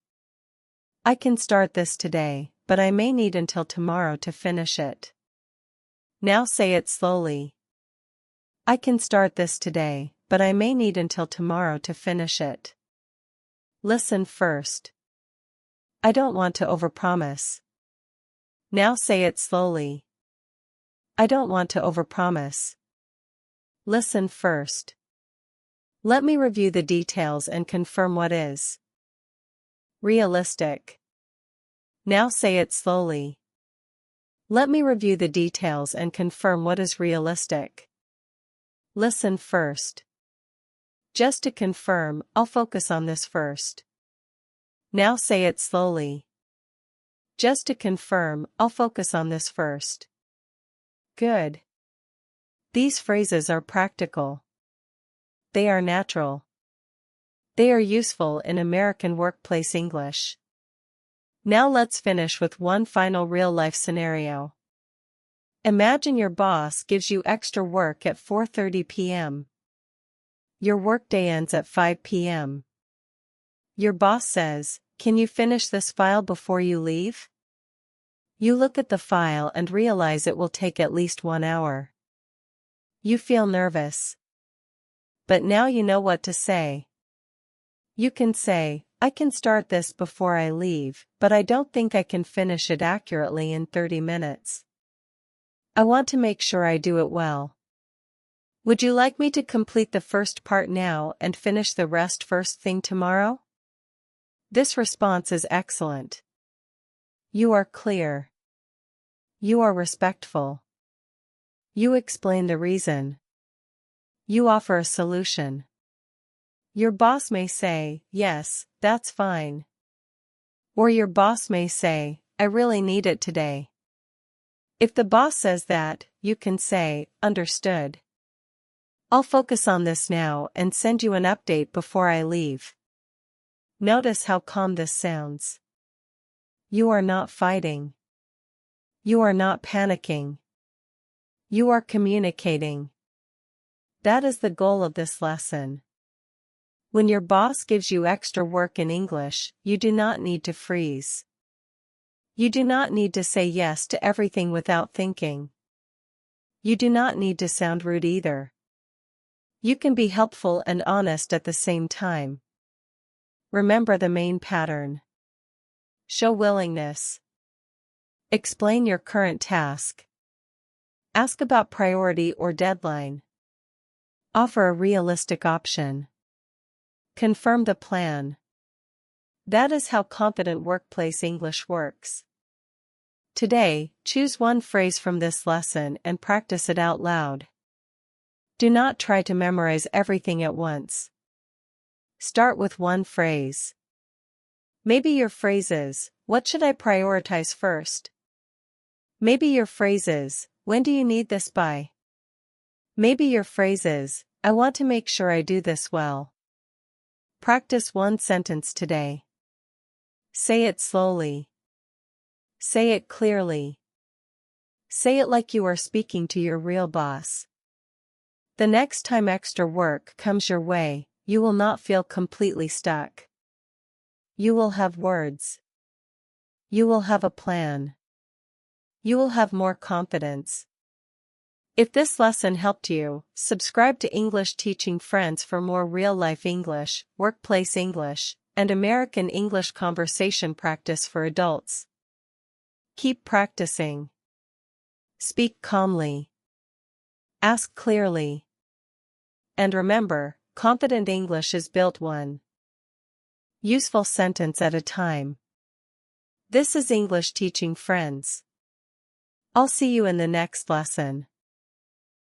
I can start this today, but I may need until tomorrow to finish it. Now say it slowly. I can start this today, but I may need until tomorrow to finish it. Listen first. I don't want to overpromise. Now say it slowly. I don't want to overpromise. Listen first. Let me review the details and confirm what is realistic. Now say it slowly. Let me review the details and confirm what is realistic. Listen first. Just to confirm, I'll focus on this first. Now say it slowly. Just to confirm, I'll focus on this first. Good. These phrases are practical. They are natural. They are useful in American workplace English. Now let's finish with one final real-life scenario. Imagine your boss gives you extra work at 4:30 p.m. Your workday ends at 5 p.m. Your boss says, "Can you finish this file before you leave?" You look at the file and realize it will take at least 1 hour. You feel nervous. But now you know what to say. You can say, "I can start this before I leave, but I don't think I can finish it accurately in 30 minutes. I want to make sure I do it well. Would you like me to complete the first part now and finish the rest first thing tomorrow?" This response is excellent. You are clear. You are respectful. You explain the reason. You offer a solution. Your boss may say, "Yes, that's fine." Or your boss may say, "I really need it today." If the boss says that, you can say, "Understood. I'll focus on this now and send you an update before I leave." Notice how calm this sounds. You are not fighting. You are not panicking. You are communicating. That is the goal of this lesson. When your boss gives you extra work in English, you do not need to freeze. You do not need to say yes to everything without thinking. You do not need to sound rude either. You can be helpful and honest at the same time. Remember the main pattern. Show willingness. Explain your current task. Ask about priority or deadline. Offer a realistic option. Confirm the plan. That is how confident workplace English works. Today, choose one phrase from this lesson and practice it out loud. Do not try to memorize everything at once. Start with one phrase. Maybe your phrase is, "What should I prioritize first?" Maybe your phrase is, "When do you need this by?" Maybe your phrase is, "I want to make sure I do this well." Practice one sentence today. Say it slowly. Say it clearly. Say it like you are speaking to your real boss. The next time extra work comes your way, you will not feel completely stuck. You will have words. You will have a plan. You will have more confidence. If this lesson helped you, subscribe to English Teaching Friends for more real-life English, workplace English, and American English conversation practice for adults. Keep practicing. Speak calmly. Ask clearly. And remember, confident English is built one useful sentence at a time. This is English Teaching Friends. I'll see you in the next lesson.